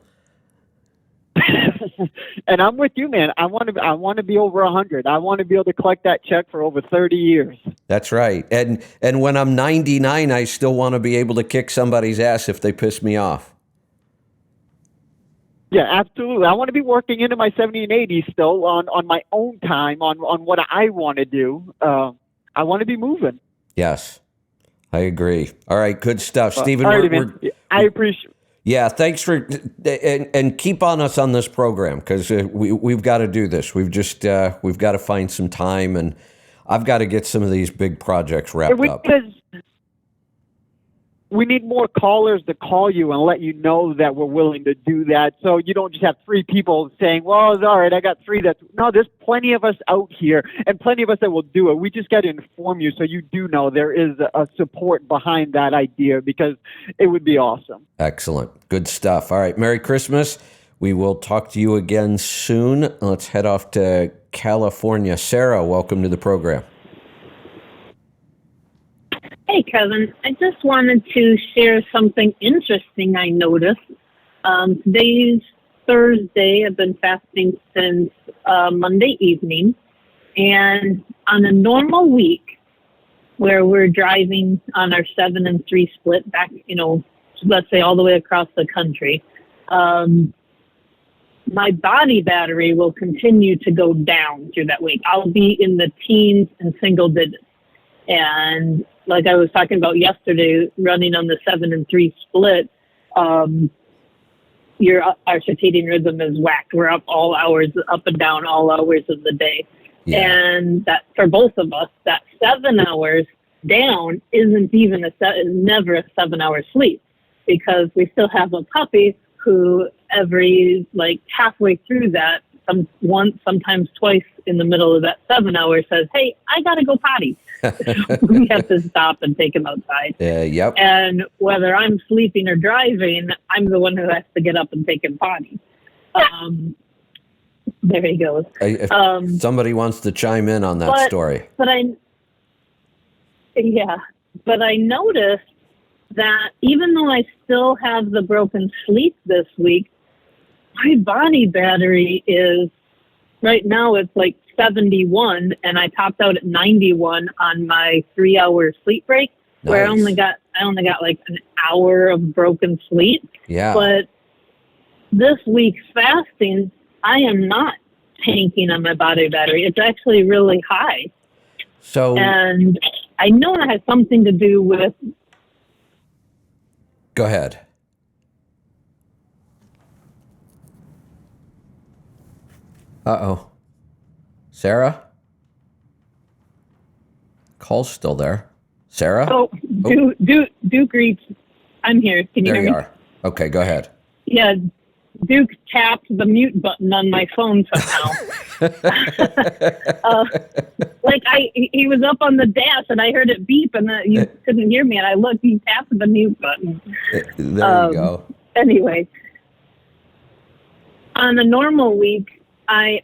And I'm with you, man. I want to be over 100. I want to be able to collect that check for over 30 years. That's right. And when I'm 99, I still want to be able to kick somebody's ass if they piss me off. Yeah, absolutely. I want to be working into my 70 and 80 still on my own time, on what I want to do. I want to be moving. Yes, I agree. All right, good stuff. Stephen, I appreciate. Yeah, thanks for and keep on us on this program because we've got to do this. We've got to find some time, and I've got to get some of these big projects wrapped up. Because we need more callers to call you and let you know that we're willing to do that. So you don't just have 3 people saying, well, it's all right, I got 3. No, there's plenty of us out here and plenty of us that will do it. We just got to inform you so you do know there is a support behind that idea because it would be awesome. Excellent. Good stuff. All right. Merry Christmas. We will talk to you again soon. Let's head off to California. Sarah, welcome to the program. Hey, Kevin. I just wanted to share something interesting I noticed. Today's Thursday. I've been fasting since Monday evening. And on a normal week where we're driving on our 7 and 3 split back, let's say all the way across the country, my body battery will continue to go down through that week. I'll be in the teens and single digits. And like I was talking about yesterday, running on the 7 and 3 split, our circadian rhythm is whacked. We're up all hours, up and down all hours of the day. Yeah. And that for both of us, that 7 hours down isn't even is never a 7 hour sleep, because we still have a puppy who every like halfway through that, once, sometimes twice in the middle of that 7 hours says, "Hey, I gotta go potty." We have to stop and take him outside. Yep. And whether I'm sleeping or driving, I'm the one who has to get up and take him potty. There he goes. If somebody wants to chime in on that story. But I noticed that even though I still have the broken sleep this week, my body battery is, right now it's like 71, and I topped out at 91 on my 3 hour sleep break, where I only got like an hour of broken sleep. Yeah. But this week's fasting, I am not tanking on my body battery. It's actually really high. So, and I know it has something to do with... Go ahead. Uh-oh. Sarah? Call's still there. Sarah? Duke reached... I'm here. Can you hear me? There you are. Okay, go ahead. Yeah, Duke tapped the mute button on my phone somehow. He was up on the dash, and I heard it beep, and you couldn't hear me, and I looked, he tapped the mute button. There you go. Anyway, on a normal week,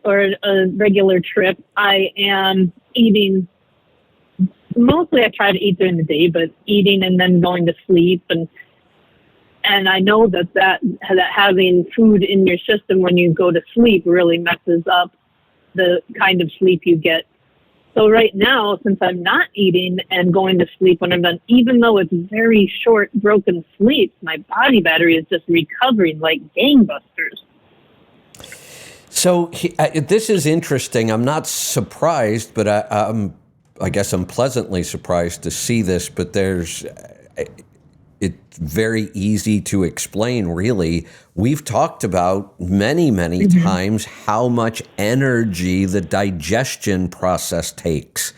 or a regular trip, I am eating. Mostly I try to eat during the day, but eating and then going to sleep, and I know that having food in your system when you go to sleep really messes up the kind of sleep you get. So right now, since I'm not eating and going to sleep when I'm done, even though it's very short, broken sleep, my body battery is just recovering like gangbusters. So this is interesting. I'm not surprised, but I guess I'm pleasantly surprised to see this, but it's very easy to explain, really. We've talked about many times how much energy the digestion process takes.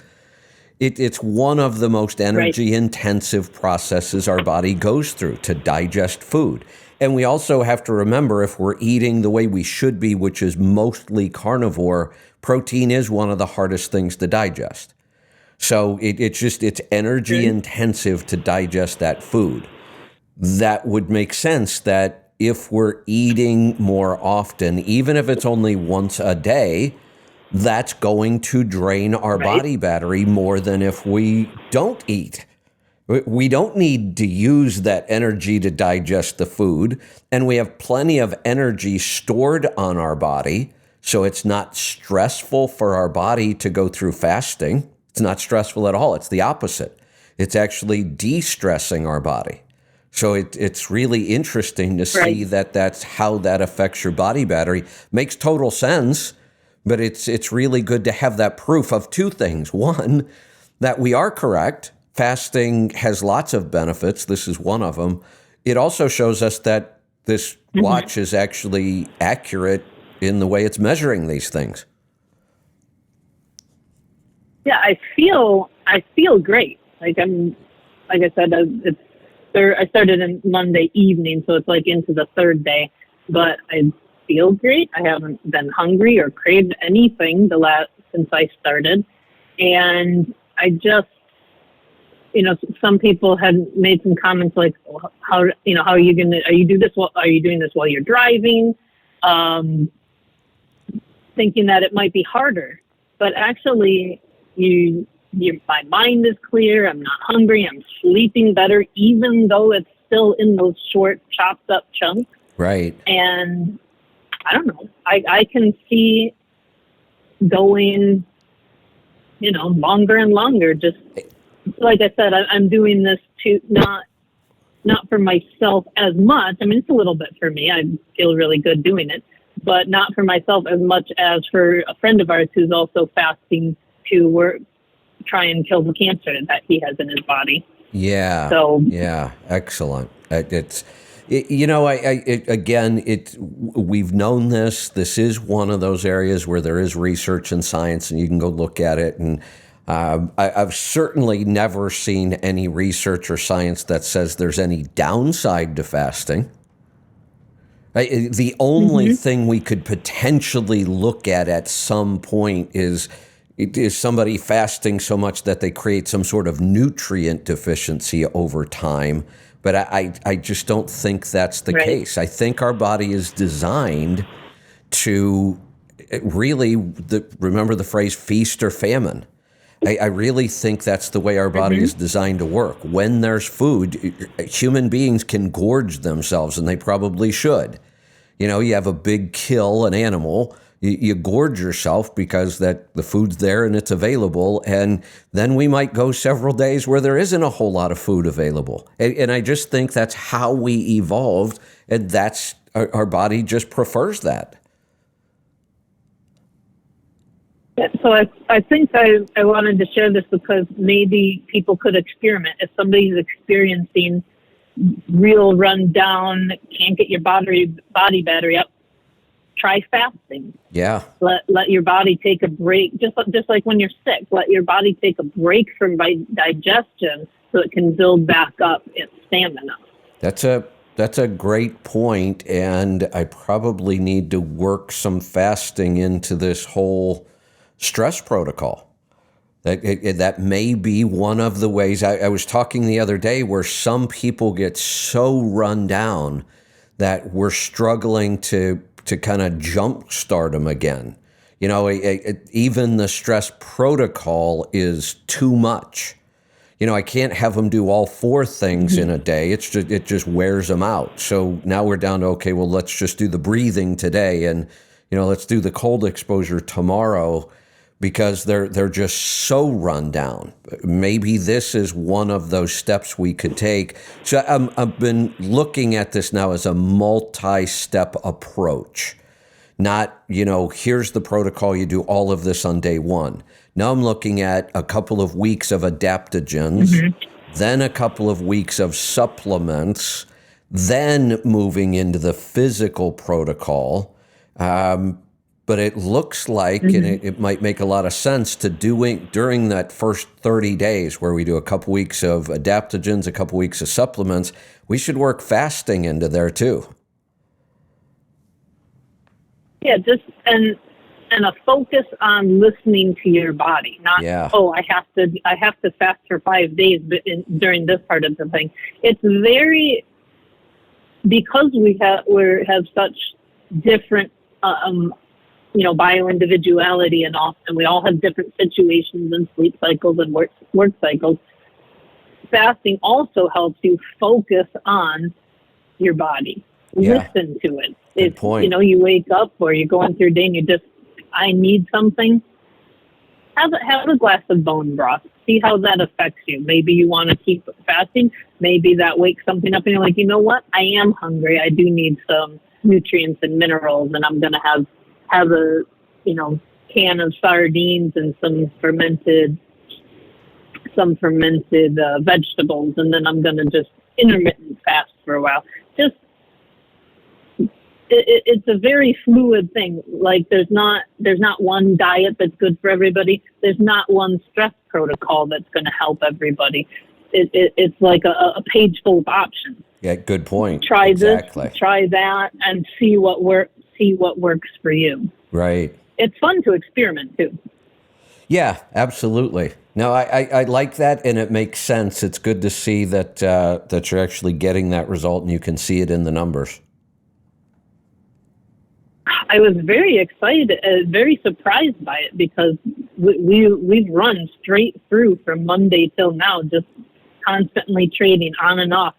It's one of the most energy-intensive processes our body goes through to digest food. And we also have to remember, if we're eating the way we should be, which is mostly carnivore, protein is one of the hardest things to digest. So it's energy intensive to digest that food. That would make sense that if we're eating more often, even if it's only once a day, that's going to drain our body battery more than if we don't eat. We don't need to use that energy to digest the food, and we have plenty of energy stored on our body, so it's not stressful for our body to go through fasting. It's not stressful at all. It's the opposite. It's actually de-stressing our body. So it's really interesting to see that that's how that affects your body battery. Makes total sense, but it's really good to have that proof of two things. One, that we are correct. Fasting has lots of benefits. This is one of them. It also shows us that this watch is actually accurate in the way it's measuring these things. Yeah, I feel great. Like I said, I started on Monday evening, so it's like into the third day. But I feel great. I haven't been hungry or craved anything since I started, and I just, some people had made some comments like, how are you doing this while you're driving? Thinking that it might be harder, but actually, my mind is clear. I'm not hungry. I'm sleeping better, even though it's still in those short, chopped up chunks. Right. And I don't know. I can see going, longer and longer. Just like I said, I'm doing this to not for myself as much. I mean, it's a little bit for me. I feel really good doing it, but not for myself as much as for a friend of ours who's also fasting to try and kill the cancer that he has in his body. Yeah. So yeah, excellent. We've known this. This is one of those areas where there is research and science, and you can go look at it. And I've certainly never seen any research or science that says there's any downside to fasting. The only thing we could potentially look at some point is somebody fasting so much that they create some sort of nutrient deficiency over time. But I just don't think that's the case. I think our body is designed to really, remember the phrase feast or famine. I really think that's the way our body is designed to work. When there's food, human beings can gorge themselves, and they probably should. You have a big kill, an animal, you gorge yourself because the food's there and it's available, and then we might go several days where there isn't a whole lot of food available. And I just think that's how we evolved, and that's our body just prefers that. So I think I wanted to share this because maybe people could experiment. If somebody's experiencing real rundown, can't get your body battery up, try fasting. Yeah. Let your body take a break, just like when you're sick. Let your body take a break from digestion so it can build back up its stamina. That's a great point, and I probably need to work some fasting into this whole stress protocol. That may be one of the ways. I was talking the other day where some people get so run down that we're struggling to kind of jumpstart them again. Even the stress protocol is too much. I can't have them do all 4 things in a day. It just wears them out. So now we're down to, okay, well, let's just do the breathing today, and let's do the cold exposure tomorrow, because they're just so run down. Maybe this is one of those steps we could take. So I've been looking at this now as a multi-step approach. Not, here's the protocol, you do all of this on day 1. Now I'm looking at a couple of weeks of adaptogens, then a couple of weeks of supplements, then moving into the physical protocol. But it looks like, and it might make a lot of sense to doing during that first 30 days where we do a couple weeks of adaptogens, a couple weeks of supplements, we should work fasting into there too. Yeah, and a focus on listening to your body, not I have to fast for 5 days during this part of the thing. It's very, because we have such different bioindividuality and we all have different situations and sleep cycles and work cycles. Fasting also helps you focus on your body. Listen to it. Good point. You wake up or you're going through your day and you just, I need something. Have a glass of bone broth. See how that affects you. Maybe you want to keep fasting. Maybe that wakes something up and you're like, you know what? I am hungry. I do need some nutrients and minerals, and I'm going to have a can of sardines and some fermented vegetables, and then I'm going to just intermittent fast for a while. It's a very fluid thing. Like there's not one diet that's good for everybody. There's not one stress protocol that's going to help everybody. It's like a page full of options. Yeah, good point. Try this, try that, and see what works for you. Right. It's fun to experiment too. Yeah, absolutely. No, I like that, and it makes sense. It's good to see that you're actually getting that result, and you can see it in the numbers. I was very excited, very surprised by it, because we've run straight through from Monday till now, just constantly trading on and off,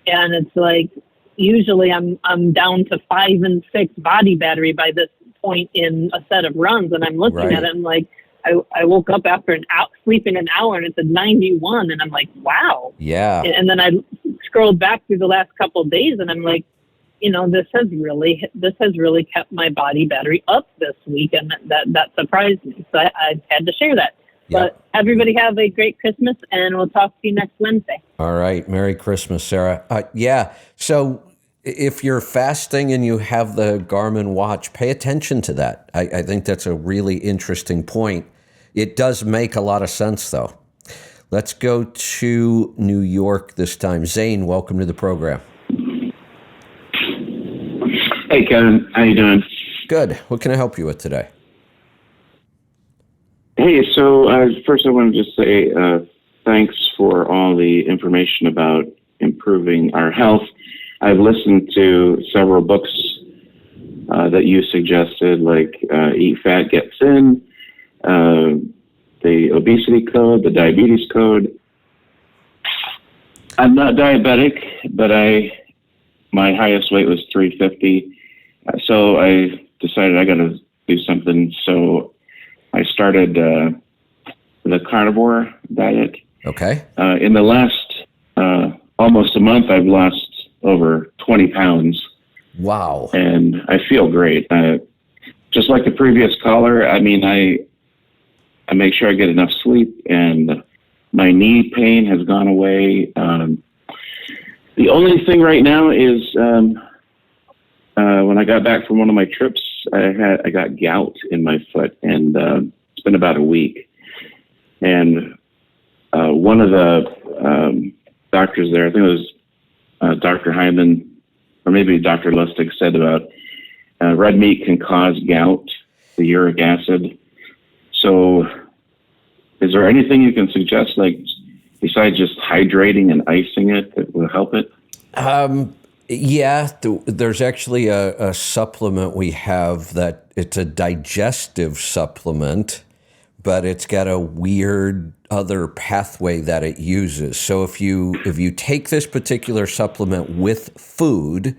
and it's like usually I'm down to 5 and 6 body battery by this point in a set of runs, and I'm looking at it and like I woke up after sleeping an hour and it's a 91, and I'm like, wow. Yeah. And then I scrolled back through the last couple of days, and I'm like, this has really kept my body battery up this week, and that surprised me. So I had to share that. Yep. But everybody have a great Christmas, and we'll talk to you next Wednesday. All right. Merry Christmas, Sarah. So if you're fasting and you have the Garmin watch, pay attention to that. I think that's a really interesting point. It does make a lot of sense, though. Let's go to New York this time. Zane, welcome to the program. Hey, Kevin. How you doing? Good. What can I help you with today? Hey, so first I want to just say thanks for all the information about improving our health. I've listened to several books that you suggested, like Eat Fat, Get Thin, the Obesity Code, the Diabetes Code. I'm not diabetic, but my highest weight was 350. So I decided I got to do something. So I started the carnivore diet. Okay. In the last almost a month, I've lost over 20 pounds. Wow. And I feel great. Just like the previous caller, I mean, I make sure I get enough sleep, and my knee pain has gone away. The only thing right now is when I got back from one of my trips, I got gout in my foot, and it's been about a week. And one of the doctors there, I think it was Dr. Hyman, or maybe Dr. Lustig, said about red meat can cause gout, the uric acid. So is there anything you can suggest, like besides just hydrating and icing it, that will help it? Yeah, there's actually a supplement we have that it's a digestive supplement, but it's got a weird other pathway that it uses. So if you take this particular supplement with food,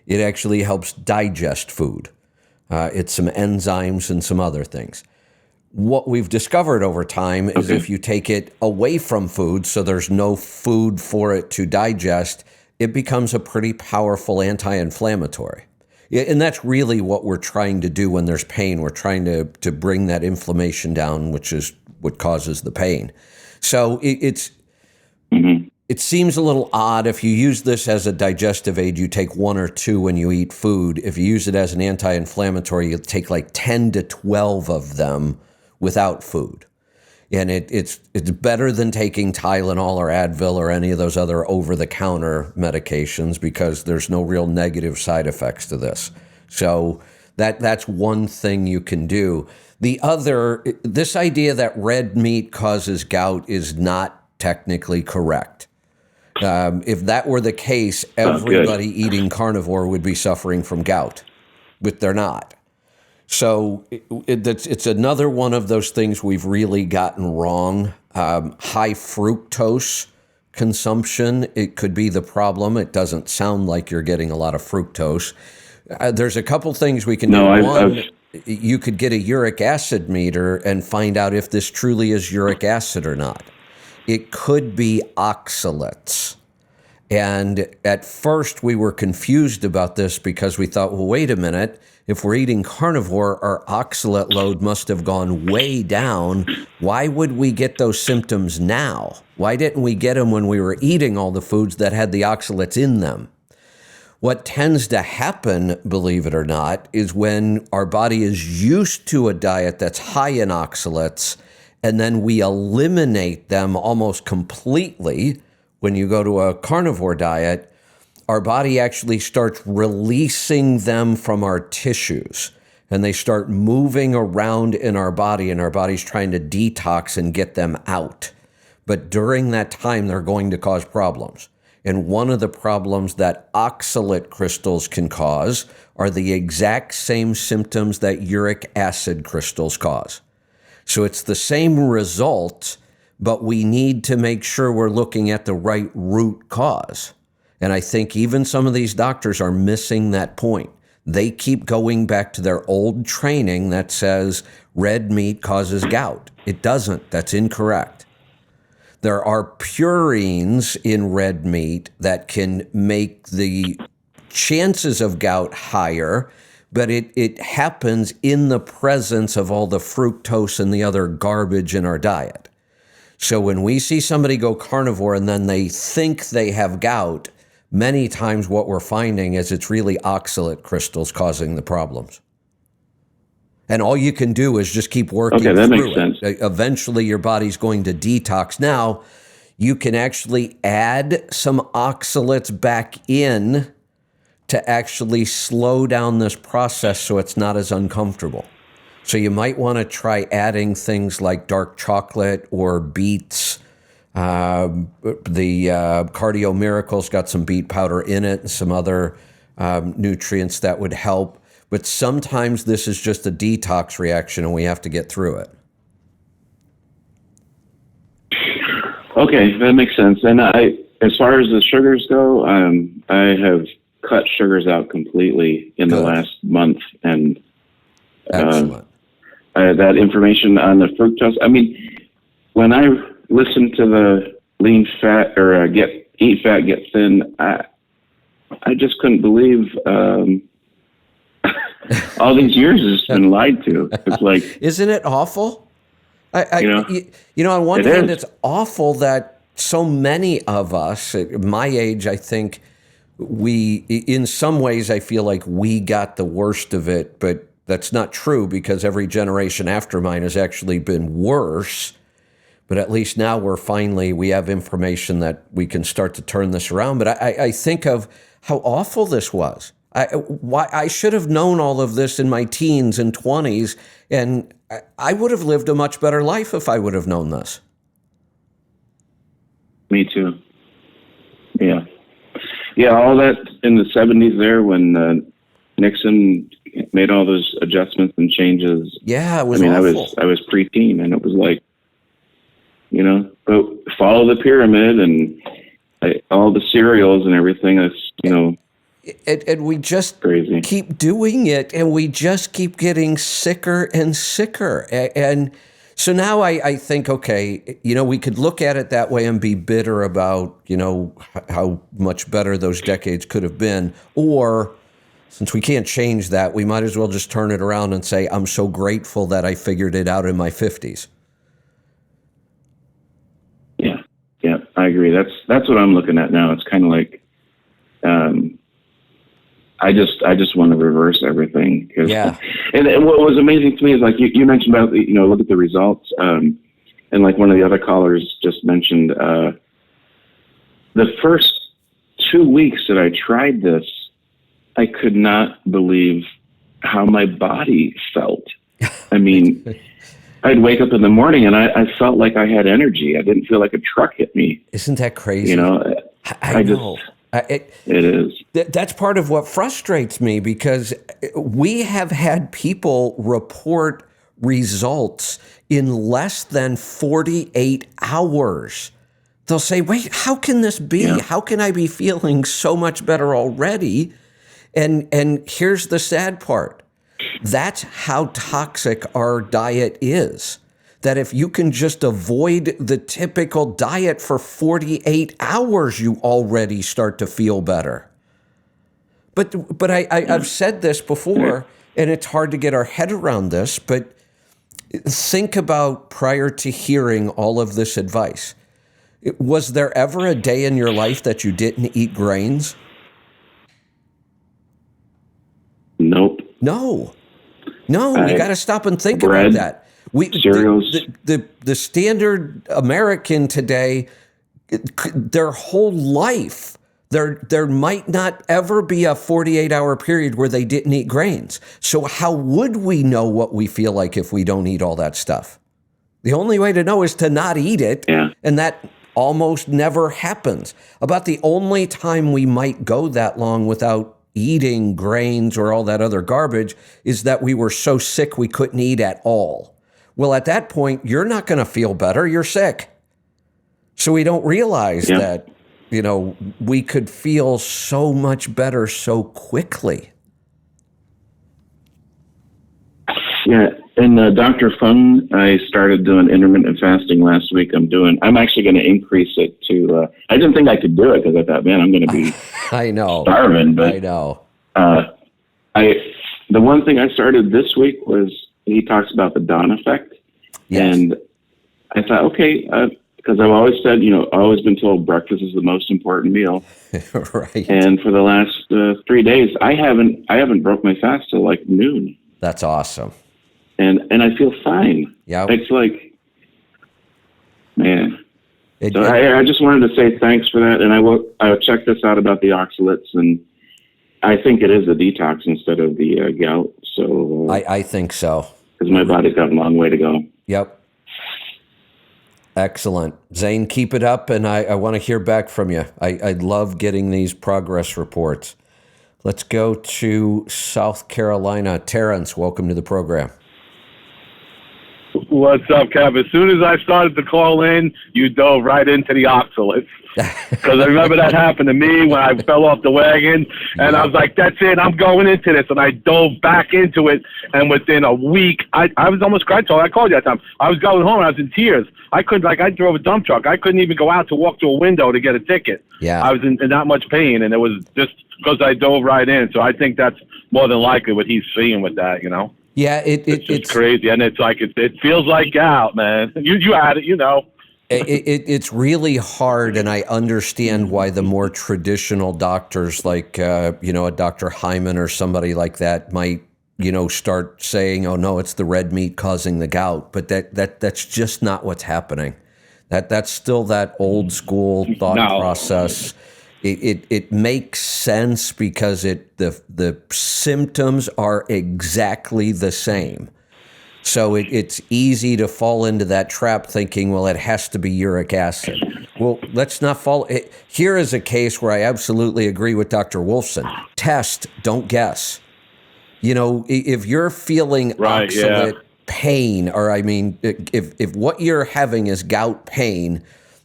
it actually helps digest food. It's some enzymes and some other things. What we've discovered over time is if you take it away from food, so there's no food for it to digest, it becomes a pretty powerful anti-inflammatory. And that's really what we're trying to do when there's pain. We're trying to bring that inflammation down, which is what causes the pain. So it seems a little odd if you use this as a digestive aid, you take 1 or 2 when you eat food. If you use it as an anti-inflammatory, you take like 10 to 12 of them without food. And it's better than taking Tylenol or Advil or any of those other over-the-counter medications because there's no real negative side effects to this. So that's one thing you can do. The other, this idea that red meat causes gout is not technically correct. If that were the case, everybody eating carnivore would be suffering from gout, but they're not. So it's another one of those things we've really gotten wrong. High fructose consumption, it could be the problem. It doesn't sound like you're getting a lot of fructose. There's a couple things we can do. One, you could get a uric acid meter and find out if this truly is uric acid or not. It could be oxalates. And at first we were confused about this because we thought, well, wait a minute. If we're eating carnivore, our oxalate load must have gone way down. Why would we get those symptoms now? Why didn't we get them when we were eating all the foods that had the oxalates in them? What tends to happen, believe it or not, is when our body is used to a diet that's high in oxalates, and then we eliminate them almost completely. When you go to a carnivore diet, our body actually starts releasing them from our tissues, and they start moving around in our body, and our body's trying to detox and get them out. But during that time, they're going to cause problems. And one of the problems that oxalate crystals can cause are the exact same symptoms that uric acid crystals cause. So it's the same result, but we need to make sure we're looking at the right root cause. And I think even some of these doctors are missing that point. They keep going back to their old training that says red meat causes gout. It doesn't. That's incorrect. There are purines in red meat that can make the chances of gout higher, but it happens in the presence of all the fructose and the other garbage in our diet. So when we see somebody go carnivore and then they think they have gout, many times what we're finding is it's really oxalate crystals causing the problems. And all you can do is just keep working Okay, that through makes sense. it. Eventually, your body's going to detox. Now, you can actually add some oxalates back in to actually slow down this process so it's not as uncomfortable. So you might want to try adding things like dark chocolate or beets. The Cardio Miracle's got some beet powder in it and some other nutrients that would help. But sometimes this is just a detox reaction and we have to get through it. Okay, that makes sense. And as far as the sugars go, I have cut sugars out completely in the Good. last month. And Excellent. that information on the fructose, I mean, when I listen to the lean fat or eat fat, get thin, I just couldn't believe all these years it's been lied to. It's like, Isn't it awful? You know, On one it hand, is. it's awful that so many of us, at my age, I think in some ways, I feel like we got the worst of it, but that's not true because every generation after mine has actually been worse. But at least now we have information that we can start to turn this around. But I think of how awful this was. I should have known all of this in my teens and 20s, and I would have lived a much better life if I would have known this. me too. Yeah. Yeah, all that in the 70s there when Nixon made all those adjustments and changes. Yeah, it was I mean, awful. I was preteen, and it was like, but follow the pyramid and all the cereals and everything. That's, And we just crazy. keep doing it, and we just keep getting sicker and sicker. And so now I think, okay, we could look at it that way and be bitter about, how much better those decades could have been. Or since we can't change that, we might as well just turn it around and say, I'm so grateful that I figured it out in my 50s. Yeah, I agree. That's what I'm looking at now. It's kind of like, I just want to reverse everything. Yeah. And what was amazing to me is like you mentioned about, look at the results. And like one of the other callers just mentioned, the first 2 weeks that I tried this, I could not believe how my body felt. I mean, I'd wake up in the morning and I felt like I had energy. I didn't feel like a truck hit me. Isn't that crazy? I know. It is. That's part of what frustrates me because we have had people report results in less than 48 hours. They'll say, wait, how can this be? Yeah. How can I be feeling so much better already? And here's the sad part. That's how toxic our diet is. That if you can just avoid the typical diet for 48 hours, you already start to feel better. But I've said this before, and it's hard to get our head around this, but think about prior to hearing all of this advice. Was there ever a day in your life that you didn't eat grains? Nope. No, you got to stop and think bread, about that. Cereals. The standard American today, their whole life, there might not ever be a 48-hour period where they didn't eat grains. So how would we know what we feel like if we don't eat all that stuff? The only way to know is to not eat it, and that almost never happens. About the only time we might go that long without eating grains or all that other garbage is that we were so sick we couldn't eat at all. Well, at that point, you're not going to feel better. You're sick. So we don't realize that, we could feel so much better so quickly. Yeah. And Dr. Fung, I started doing intermittent fasting last week. I'm actually going to increase it to, I didn't think I could do it because I thought, man, I'm going to be I know. starving. But I know. The one thing I started this week was he talks about the dawn effect. Yes. And I thought, okay, because I've always said, always been told breakfast is the most important meal. Right. And for the last 3 days, I haven't broke my fast till like noon. That's awesome. and I feel fine. Yeah. It's like, man. It, So it- I just wanted to say thanks for that, and I'll check this out about the oxalates, and I think it is a detox instead of the gout. So I think so. because my body's got a long way to go. Yep. Excellent. Zane, keep it up, and I want to hear back from you. I love getting these progress reports. Let's go to South Carolina. Terrence, welcome to the program. What's up, Kev? As soon as I started to call in, you dove right into the oxalates. Because I remember that happened to me when I fell off the wagon, and I was like, that's it, I'm going into this. And I dove back into it, and within a week, I was almost crying. I called you that time. I was going home, and I was in tears. I couldn't, I drove a dump truck. I couldn't even go out to walk to a window to get a ticket. Yeah. I was in that much pain, and it was just because I dove right in. So I think that's more than likely what he's seeing with that, you know? Yeah, It's crazy, and it's like it feels like gout, man. You had it, you know. It's really hard, and I understand why the more traditional doctors, like a Dr. Hyman or somebody like that, might start saying, "Oh no, it's the red meat causing the gout," but that's just not what's happening. That's still that old school thought process. It makes sense because the symptoms are exactly the same. So it's easy to fall into that trap thinking, well, it has to be uric acid. Well, let's not fall. Here is a case where I absolutely agree with Dr. Wolfson. Test, don't guess. If you're feeling oxalate pain, or if what you're having is gout pain,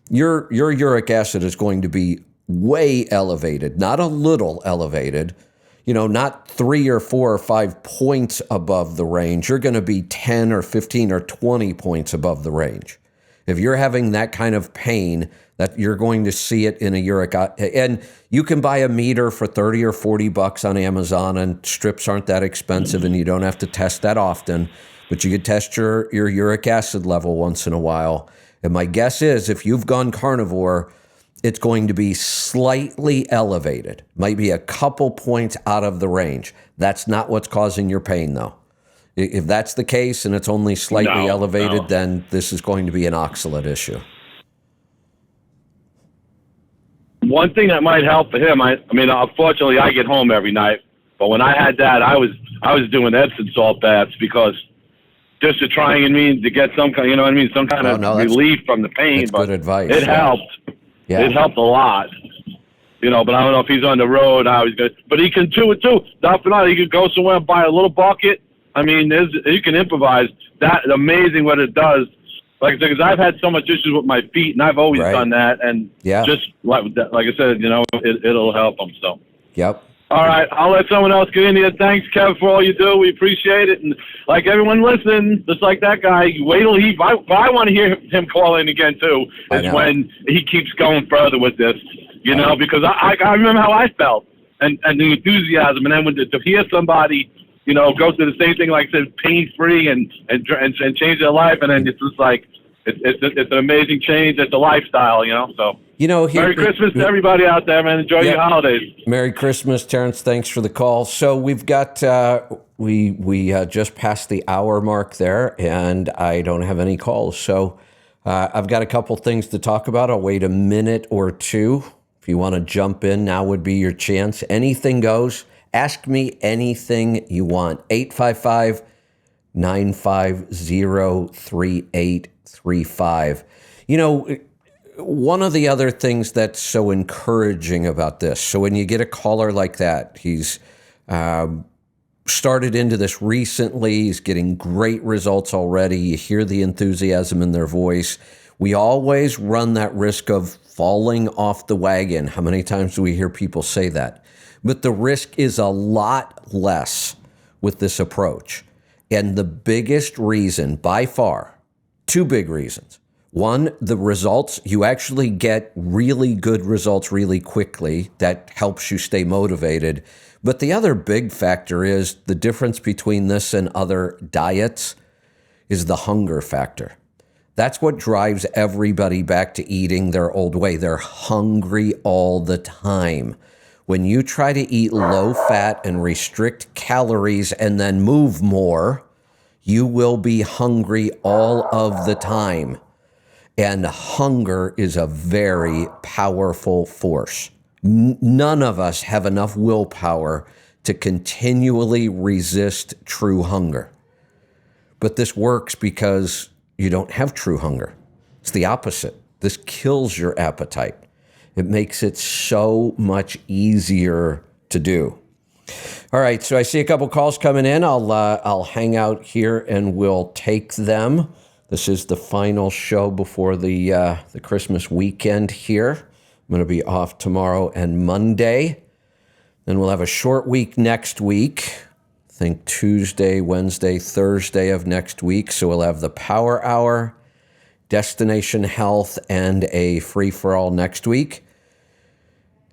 your uric acid is going to be way elevated, not a little elevated, not 3 or 4 or 5 points above the range. You're going to be 10 or 15 or 20 points above the range. If you're having that kind of pain, that you're going to see it in a uric acid. And you can buy a meter for $30 or $40 on Amazon, and strips aren't that expensive, and you don't have to test that often, but you could test your uric acid level once in a while. And my guess is if you've gone carnivore, it's going to be slightly elevated, might be a couple points out of the range. That's not what's causing your pain, though. If that's the case and it's only slightly elevated, then this is going to be an oxalate issue. One thing that might help for him, unfortunately, I get home every night, but when I had that, I was doing Epsom salt baths because just to try to get some kind, some kind of relief from the pain. That's but good advice. It helped. Yeah. It helped a lot, but I don't know if he's on the road, how he's going to, but he can do it too. Not for nothing, he could go somewhere and buy a little bucket. You can improvise. That's amazing what it does. Like I said, because I've had so much issues with my feet, and I've always done that, and just like I said, it'll help them. So. Yep. All right, I'll let someone else get in here. Thanks, Kev, for all you do. We appreciate it. And like everyone listening, just like that guy, wait till I want to hear him call in again, too, is when he keeps going further with this, because I remember how I felt and the enthusiasm. And then to hear somebody, go through the same thing, like I said, pain-free and change their life, and then it's just like, it's an amazing change. It's a lifestyle, so. Merry Christmas to everybody out there, man. Enjoy your holidays. Merry Christmas, Terrence. Thanks for the call. So we've got, we just passed the hour mark there, and I don't have any calls. So I've got a couple things to talk about. I'll wait a minute or two. If you want to jump in, now would be your chance. Anything goes. Ask me anything you want. 855-950-3835. One of the other things that's so encouraging about this, so when you get a caller like that, he's started into this recently, he's getting great results already, you hear the enthusiasm in their voice. We always run that risk of falling off the wagon. How many times do we hear people say that? But the risk is a lot less with this approach. And the biggest reason, by far, 2 big reasons. One, the results, you actually get really good results really quickly. That helps you stay motivated. But the other big factor is the difference between this and other diets is the hunger factor. That's what drives everybody back to eating their old way. They're hungry all the time. When you try to eat low fat and restrict calories and then move more, You will be hungry all of the time. And hunger is a very powerful force. None of us have enough willpower to continually resist true hunger. But this works because you don't have true hunger. It's the opposite. This kills your appetite. It makes it so much easier to do. All right, so I see a couple calls coming in. I'll hang out here and we'll take them. This is the final show before the Christmas weekend here. I'm going to be off tomorrow and Monday. Then we'll have a short week next week. I think Tuesday, Wednesday, Thursday of next week. So we'll have the Power Hour, Destination Health, and a free-for-all next week.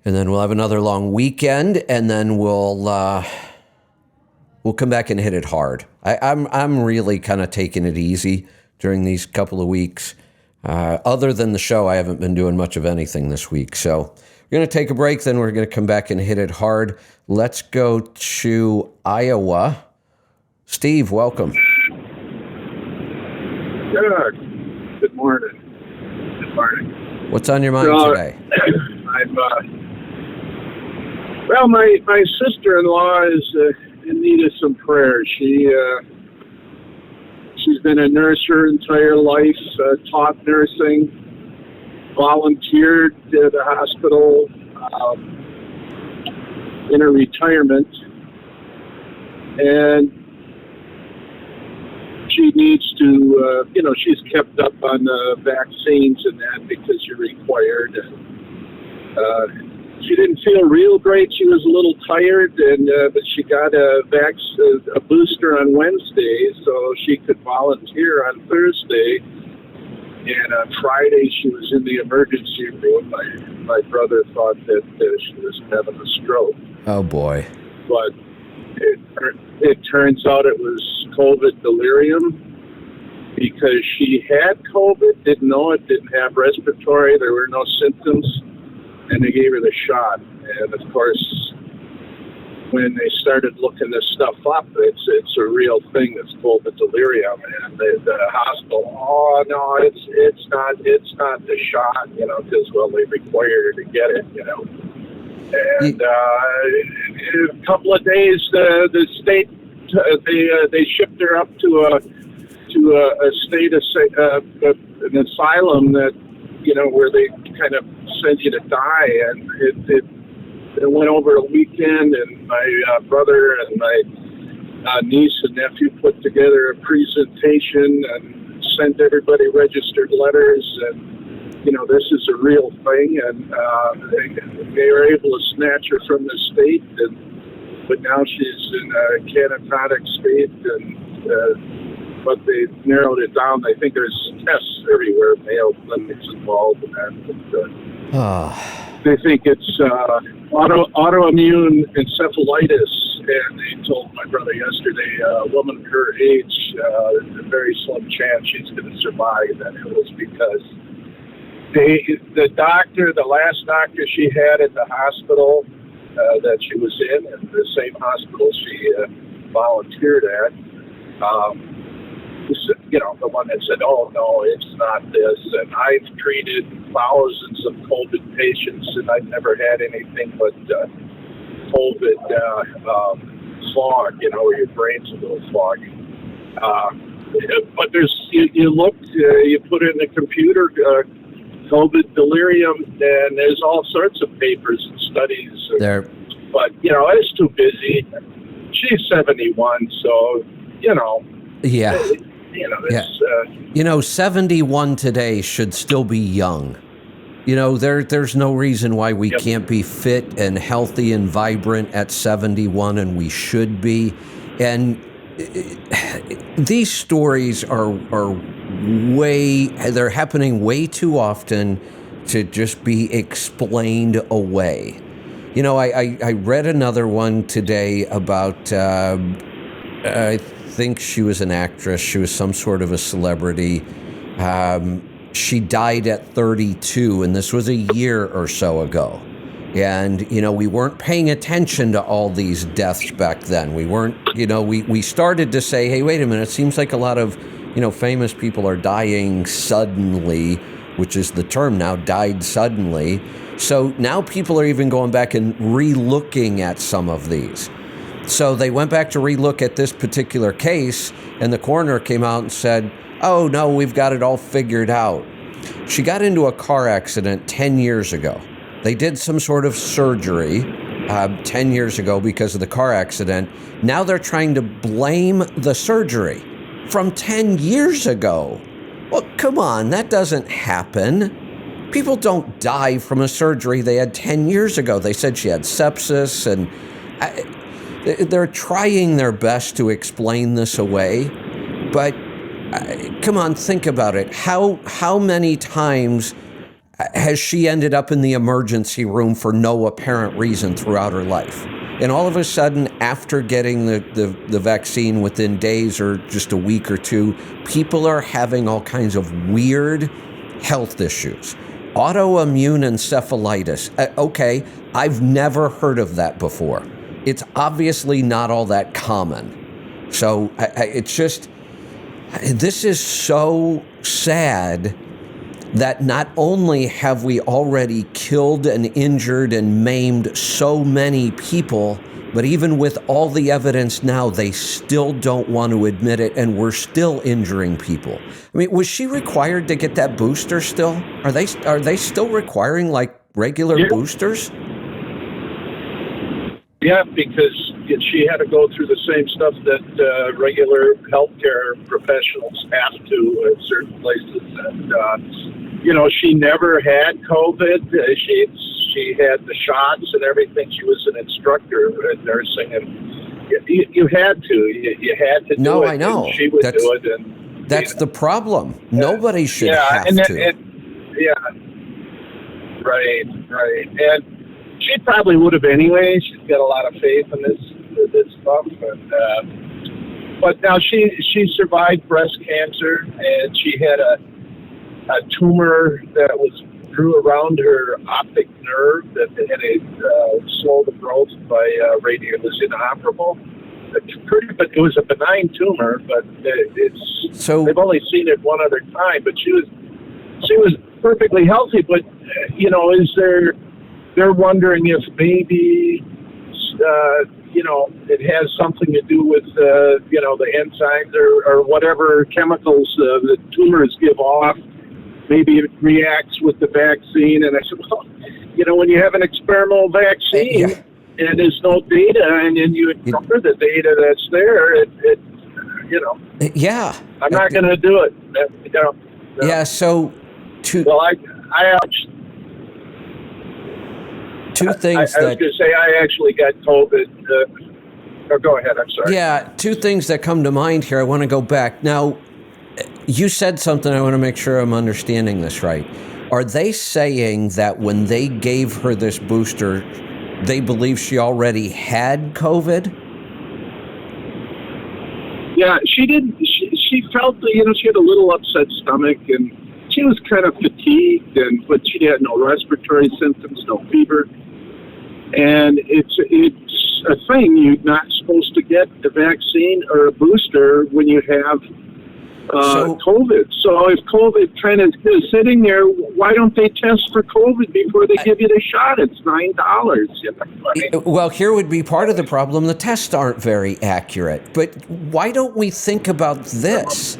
And then we'll have another long weekend, and then we'll come back and hit it hard. I'm really kind of taking it easy during these couple of weeks. Other than the show, I haven't been doing much of anything this week. So we're going to take a break, then we're going to come back and hit it hard. Let's go to Iowa. Steve, welcome. Good morning. Good morning. What's on your mind today? Well, my sister-in-law is in need of some prayers. She's been a nurse her entire life, taught nursing, volunteered at a hospital in her retirement, and she needs to, she's kept up on vaccines and that because you're required. And she didn't feel real great. She was a little tired, and but she got a booster on Wednesday, so she could volunteer on Thursday. And on Friday, she was in the emergency room. My brother thought that she was having a stroke. Oh, boy. But it turns out it was COVID delirium because she had COVID, didn't know it, didn't have respiratory, there were no symptoms, and they gave her the shot. And, of course, when they started looking this stuff up, it's a real thing that's COVID delirium. And the hospital, oh, no, it's not the shot, because, well, they require her to get it, And a couple of days, the state they shipped her up to a state an asylum that where they kind of send you to die, and it went over a weekend, and my brother and my niece and nephew put together a presentation and sent everybody registered letters, and this is a real thing, and they were able to snatch her from the state, but now she's in a catatonic state, and but they narrowed it down. I think there's tests everywhere, Mayo Clinic's involved in that. They think it's autoimmune encephalitis, and they told my brother yesterday a woman her age, a very slim chance she's going to survive, and it was because the last doctor she had at the hospital that she was in, and the same hospital she volunteered at, the one that said, oh, no, it's not this. And I've treated thousands of COVID patients, and I've never had anything but COVID fog, where your brain's a little foggy. But you put in the computer, COVID delirium, and there's all sorts of papers and studies. But, it's too busy. She's 71, so, Yeah. 71 today should still be young. There's no reason why we can't be fit and healthy and vibrant at 71, and we should be. And these stories they're happening way too often to just be explained away. I read another one today about, I think she was an actress. She was some sort of a celebrity. She died at 32, and this was a year or so ago. And, we weren't paying attention to all these deaths back then. We weren't, we started to say, hey, wait a minute, it seems like a lot of, famous people are dying suddenly, which is the term now, died suddenly. So now people are even going back and re-looking at some of these. So they went back to re-look at this particular case, and the coroner came out and said, oh, no, we've got it all figured out. She got into a car accident 10 years ago. They did some sort of surgery 10 years ago because of the car accident. Now they're trying to blame the surgery from 10 years ago. Well, come on, that doesn't happen. People don't die from a surgery they had 10 years ago. They said she had sepsis, and they're trying their best to explain this away. But come on, think about it. How many times has she ended up in the emergency room for no apparent reason throughout her life? And all of a sudden, after getting the vaccine within days or just a week or two, people are having all kinds of weird health issues. Autoimmune encephalitis. Okay, I've never heard of that before. It's obviously not all that common. So it's just, this is so sad that not only have we already killed and injured and maimed so many people, but even with all the evidence now, they still don't want to admit it, and we're still injuring people. I mean, was she required to get that booster still? Are they still requiring like regular boosters? Yeah, because she had to go through the same stuff that regular healthcare professionals have to at certain places. And, she never had COVID. She had the shots and everything. She was an instructor in nursing, and you had to. You had to do it. No, I know. She would do it. And that's the problem. Nobody should have to. Right. And she probably would have anyway. She's got a lot of faith in this stuff. And, but now she survived breast cancer, and she had a tumor that grew around her optic nerve that had slow the growth by radiation. It was inoperable. But it was a benign tumor, but they've only seen it one other time. But she was perfectly healthy. But they're wondering if maybe it has something to do with the enzymes or whatever chemicals the tumors give off. Maybe it reacts with the vaccine. And I said, well, when you have an experimental vaccine and there's no data, and then you ignore the data that's there, I'm not going to do it. Yeah. So, two things. I was going to say I actually got COVID. Go ahead. I'm sorry. Yeah, two things that come to mind here. I want to go back now. You said something, I want to make sure I'm understanding this right. Are they saying that when they gave her this booster, they believe she already had COVID? Yeah, she did. She felt, she had a little upset stomach, and she was kind of fatigued, but she had no respiratory symptoms, no fever. And it's a thing. You're not supposed to get a vaccine or a booster when you have COVID. So if COVID kind of is sitting there, why don't they test for COVID before they give you the shot? It's $9. Well, here would be part of the problem. The tests aren't very accurate. But why don't we think about this?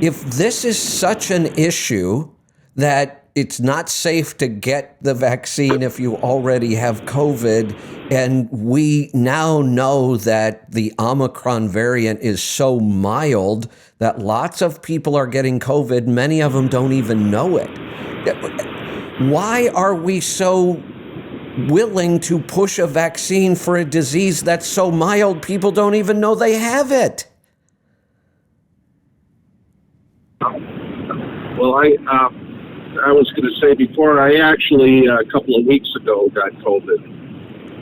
If this is such an issue that it's not safe to get the vaccine if you already have COVID, and we now know that the Omicron variant is so mild that lots of people are getting COVID, many of them don't even know it. Why are we so willing to push a vaccine for a disease that's so mild people don't even know they have it? Well, I was going to say before, I actually, a couple of weeks ago, got COVID.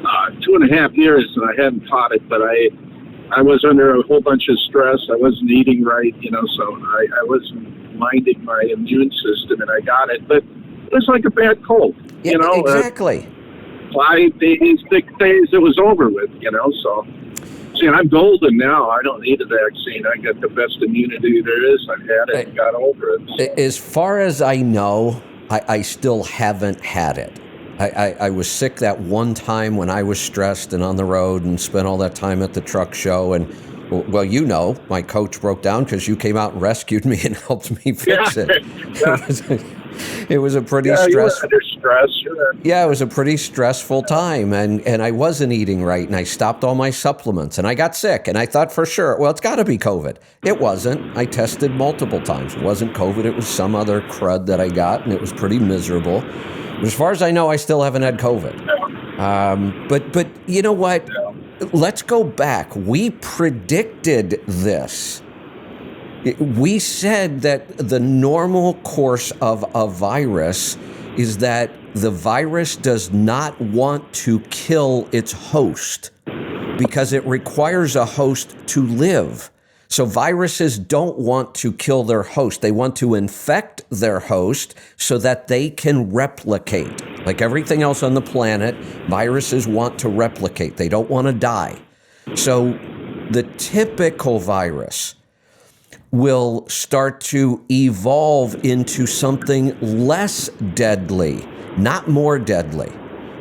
2.5 years, and I hadn't caught it, but I was under a whole bunch of stress. I wasn't eating right, so I wasn't minding my immune system, and I got it. But it was like a bad cold, Exactly. 5 days, 6 days, it was over with, so. See, I'm golden now. I don't need a vaccine. I got the best immunity there is. I've had it and got over it. So. As far as I know, I still haven't had it. I was sick that one time when I was stressed and on the road and spent all that time at the truck show. And, well, my coach broke down because you came out and rescued me and helped me fix it. It was a pretty stressful. Under stress. Sure. Yeah, it was a pretty stressful time, and I wasn't eating right, and I stopped all my supplements, and I got sick, and I thought for sure, well, it's got to be COVID. It wasn't. I tested multiple times. It wasn't COVID. It was some other crud that I got, and it was pretty miserable. But as far as I know, I still haven't had COVID. But you know what? Let's go back. We predicted this. We said that the normal course of a virus is that the virus does not want to kill its host because it requires a host to live. So viruses don't want to kill their host. They want to infect their host so that they can replicate. Like everything else on the planet, viruses want to replicate. They don't want to die. So the typical virus will start to evolve into something less deadly, not more deadly.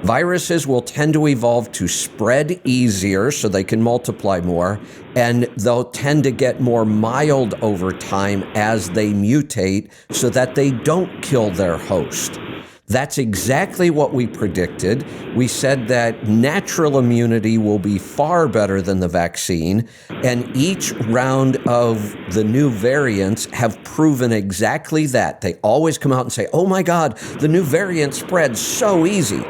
Viruses will tend to evolve to spread easier so they can multiply more, and they'll tend to get more mild over time as they mutate so that they don't kill their host. That's exactly what we predicted. We said that natural immunity will be far better than the vaccine, and each round of the new variants have proven exactly that. They always come out and say, oh my God, the new variant spreads so easy.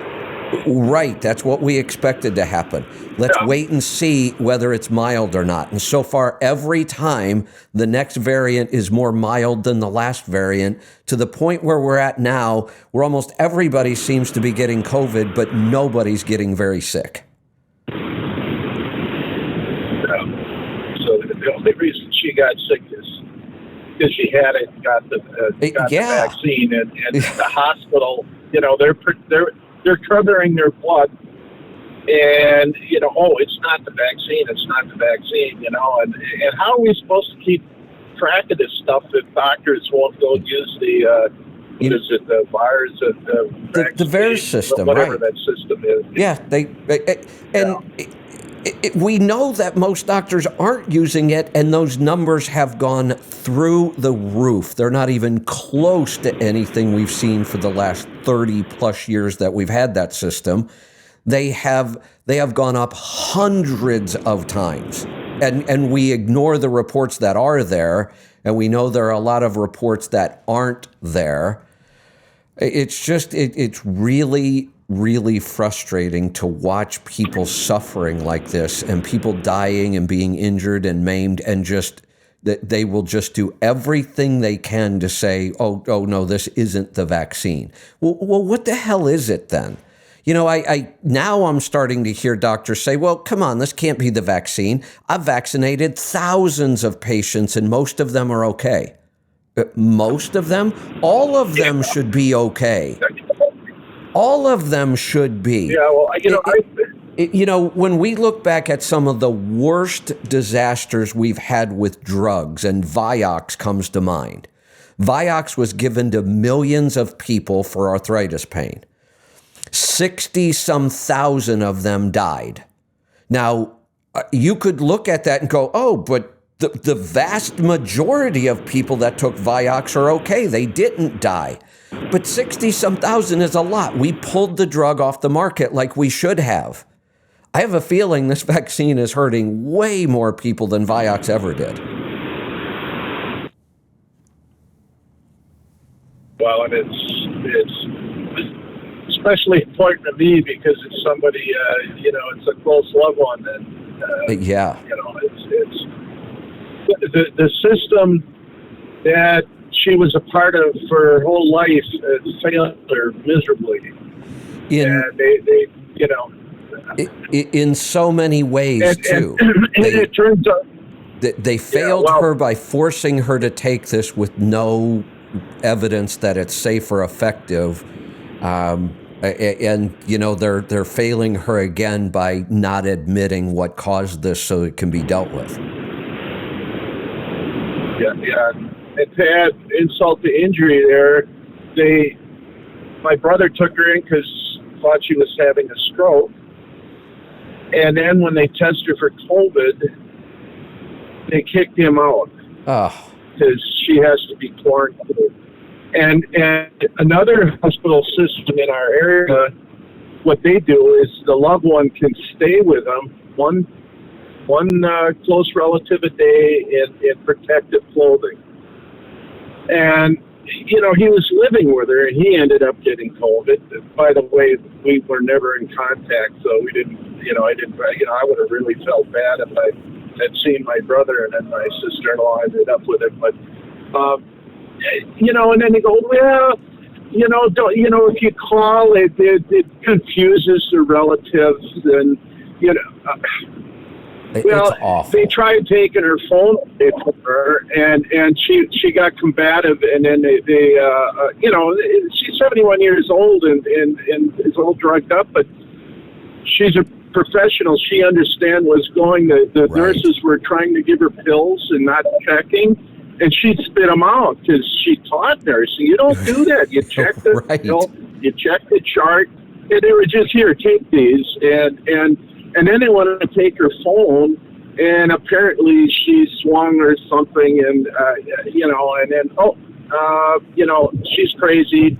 Right, that's what we expected to happen. Let's wait and see whether it's mild or not. And so far, every time, the next variant is more mild than the last variant, to the point where we're at now, where almost everybody seems to be getting COVID, but nobody's getting very sick. So the only reason she got sick is because she had it, got the vaccine, and the hospital, they're covering their blood, and it's not the vaccine, and how are we supposed to keep track of this stuff if doctors won't go use the virus, the VAERS system, whatever right? That system is. Yeah, we know that most doctors aren't using it, and those numbers have gone through the roof. They're not even close to anything we've seen for the last 30 plus years that we've had that system. They have gone up hundreds of times, and we ignore the reports that are there, and we know there are a lot of reports that aren't there. It's just, it's really, really frustrating to watch people suffering like this and people dying and being injured and maimed, and just that they will just do everything they can to say, oh no, this isn't the vaccine. Well, what the hell is it then? Now I'm starting to hear doctors say, well, come on, this can't be the vaccine. I've vaccinated thousands of patients and most of them are okay. Most of them? All of them should be okay. All of them should be. Yeah, well, when we look back at some of the worst disasters we've had with drugs, and Vioxx comes to mind. Vioxx was given to millions of people for arthritis pain. 60-some thousand of them died. Now, you could look at that and go, oh, but the vast majority of people that took Vioxx are okay. They didn't die. But 60-some thousand is a lot. We pulled the drug off the market like we should have. I have a feeling this vaccine is hurting way more people than Vioxx ever did. Well, and it's especially important to me because it's somebody, it's a close loved one, and it's the system that she was a part of for her whole life failed her miserably. In so many ways, too. It turns out they failed her by forcing her to take this with no evidence that it's safe or effective. And you know they're failing her again by not admitting what caused this, so it can be dealt with. Yeah. And to add insult to injury, my brother took her in because thought she was having a stroke, and then when they tested her for COVID, they kicked him out because she has to be quarantined. And another hospital system in our area, what they do is the loved one can stay with them, one close relative a day in protective clothing. And, you know, he was living with her, and he ended up getting COVID. By the way, we were never in contact, so we didn't, I would have really felt bad if I had seen my brother and then my sister-in-law ended up with it. But, and then they go, well, if you call it, it confuses the relatives, and, it's awful. They tried taking her phone away from her, and she got combative, and then they she's 71 years old and is all drugged up, but she's a professional. She understands what's going. The nurses were trying to give her pills and not checking, and she'd spit them out because she taught nursing. You don't do that. You check you check the chart, and they were just, here, take these, and then they wanted to take her phone, and apparently she swung or something, and and then she's crazy.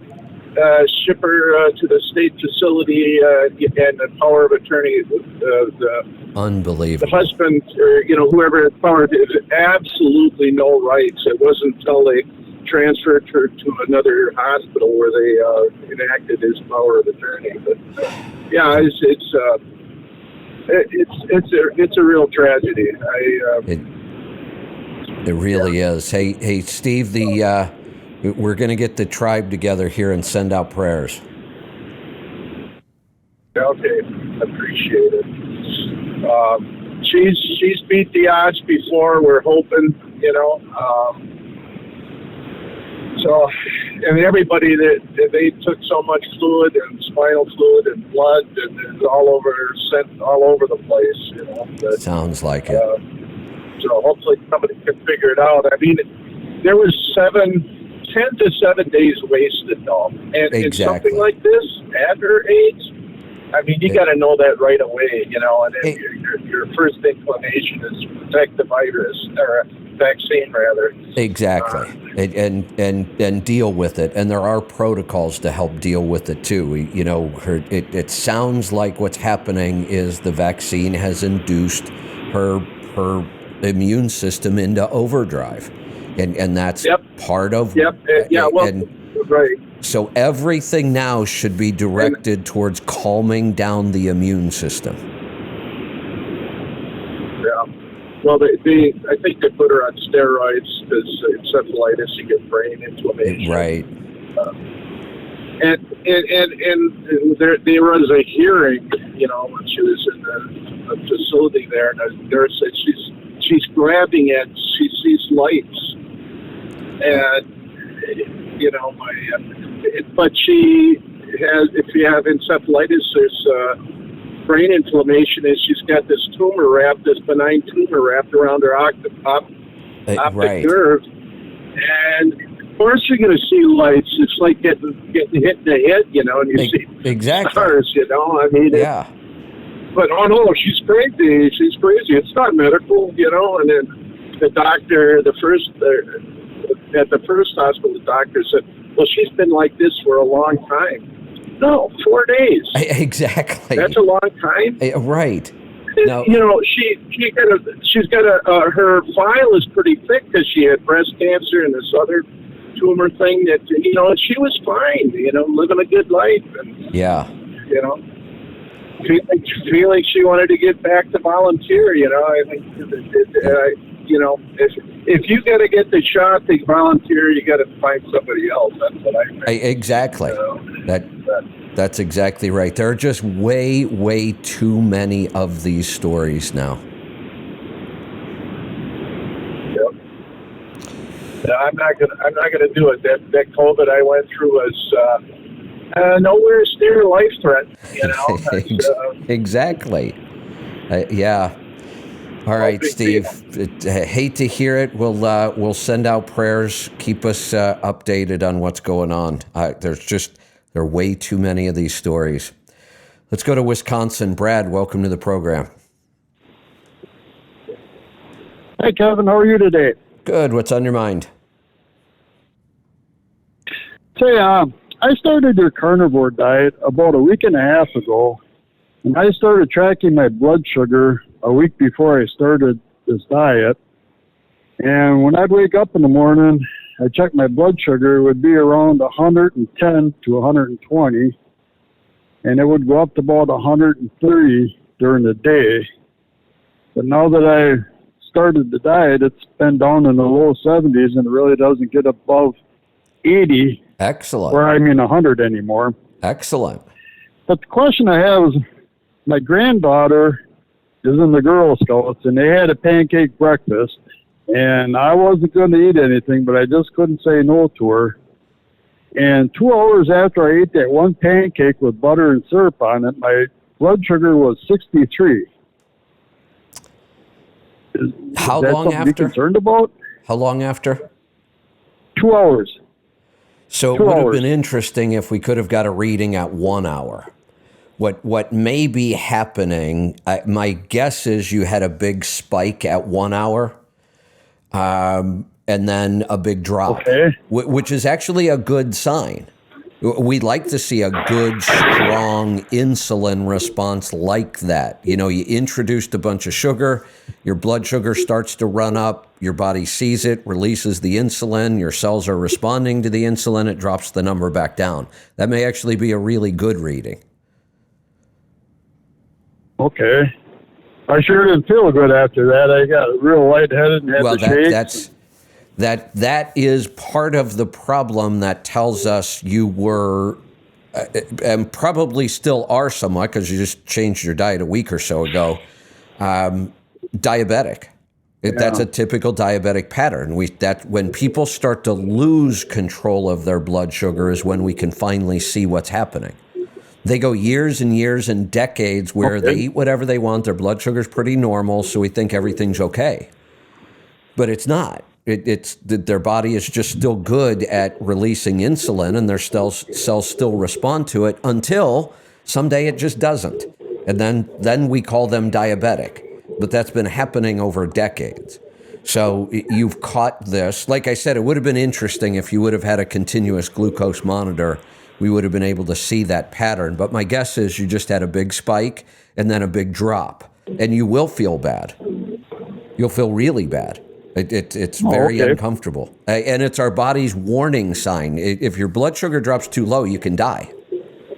Ship her to the state facility, and the power of attorney. Unbelievable. The husband, or whoever had power, had absolutely no rights. It wasn't until they transferred her to another hospital where they enacted his power of attorney. But yeah, it's a real tragedy. It really is. Hey, Steve, we're going to get the tribe together here and send out prayers. Okay, appreciate it. She's beat the odds before. We're hoping, So, and everybody they took so much fluid and spinal fluid and blood, and it's sent all over the place. Sounds like it. So hopefully somebody can figure it out. I mean, there was 10 to 7 days wasted, though. And in something like this, at her age, I mean, you got to know that right away, and then your first inclination is protect the virus, or vaccine, rather. Exactly. And deal with it. And there are protocols to help deal with it, too. It sounds like what's happening is the vaccine has induced her immune system into overdrive. And that's part of... right. So everything now should be directed towards calming down the immune system. Yeah. Well, I think they put her on steroids because encephalitis, you get brain inflammation. Right. And there was a hearing, when she was in the facility there, and the nurse said she's grabbing at, she sees lights. And, but she has, if you have encephalitis, there's brain inflammation, and she's got this benign tumor wrapped around her optic nerve. And of course you're going to see lights. It's like getting hit in the head, and you see stars, I mean, yeah. But, oh no, she's crazy. She's crazy. It's not medical, and then the doctor, at the first hospital, the doctor said, well, she's been like this for a long time. No, 4 days. Exactly. That's a long time. Right. No. She's got her file is pretty thick because she had breast cancer and this other tumor thing that, and she was fine, living a good life. And, feeling she wanted to get back to volunteer, I think, if you got to get the shot to volunteer, you got to find somebody else. That's what I think. Exactly. That's exactly right. There are just way, way too many of these stories now. Yep. No, I'm not gonna do it. That COVID I went through was nowhere near life threat. You know, Exactly. Yeah. All right, big Steve. Hate to hear it. We'll send out prayers. Keep us updated on what's going on. There are way too many of these stories. Let's go to Wisconsin. Brad, welcome to the program. Hey, Kevin, how are you today? Good. What's on your mind? Say, I started your carnivore diet about a week and a half ago, and I started tracking my blood sugar a week before I started this diet. And when I'd wake up in the morning, I checked my blood sugar, it would be around 110 to 120, and it would go up to about 130 during the day. But now that I started the diet, it's been down in the low 70s, and it really doesn't get above 80. Excellent. Or 100 anymore. Excellent. But the question I have is, my granddaughter is in the Girl Scouts, and they had a pancake breakfast, and I wasn't going to eat anything, but I just couldn't say no to her. And 2 hours after I ate that one pancake with butter and syrup on it, my blood sugar was 63. How is that long something to be after? concerned about? How long after? 2 hours. So it would have been interesting if we could have got a reading at 1 hour. What may be happening, my guess is you had a big spike at 1 hour, and then a big drop, which is actually a good sign. We'd like to see a good, strong insulin response like that. You know, you introduced a bunch of sugar, your blood sugar starts to run up, your body sees it, releases the insulin, your cells are responding to the insulin, it drops the number back down. That may actually be a really good reading. Okay. I sure didn't feel good after that. I got real lightheaded and had the shakes. That is part of the problem that tells us you were, and probably still are somewhat, because you just changed your diet a week or so ago, diabetic. That's a typical diabetic pattern. When people start to lose control of their blood sugar is when we can finally see what's happening. They go years and years and decades where they eat whatever they want, their blood sugar's pretty normal, so we think everything's okay. But it's not. It's their body is just still good at releasing insulin, and their cells still respond to it until someday it just doesn't. And then we call them diabetic. But that's been happening over decades. So you've caught this. Like I said, it would have been interesting if you would have had a continuous glucose monitor. We would have been able to see that pattern. But my guess is you just had a big spike and then a big drop. And you will feel bad. You'll feel really bad. It's very uncomfortable. And it's our body's warning sign. If your blood sugar drops too low, you can die.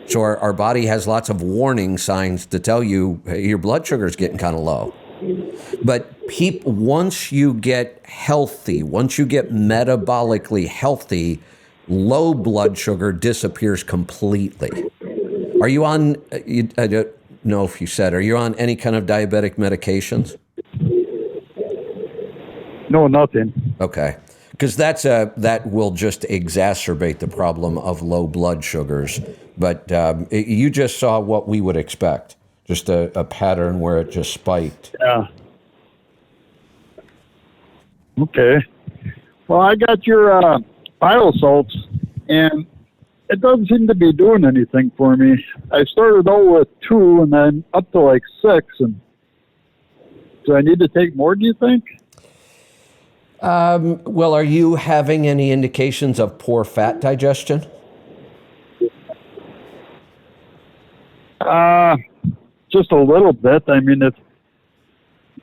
So our body has lots of warning signs to tell you, hey, your blood sugar is getting kind of low. But once you get healthy, once you get metabolically healthy, low blood sugar disappears completely. Are you on, I don't know if you said, are you on any kind of diabetic medications? No, nothing. Okay. Because that will just exacerbate the problem of low blood sugars. But you just saw what we would expect, just a pattern where it just spiked. Yeah. Okay. Well, I got your bile salts, and it doesn't seem to be doing anything for me. I started out with 2 and then up to like 6. And do I need to take more, do you think? Well, are you having any indications of poor fat digestion? Just a little bit. I mean, if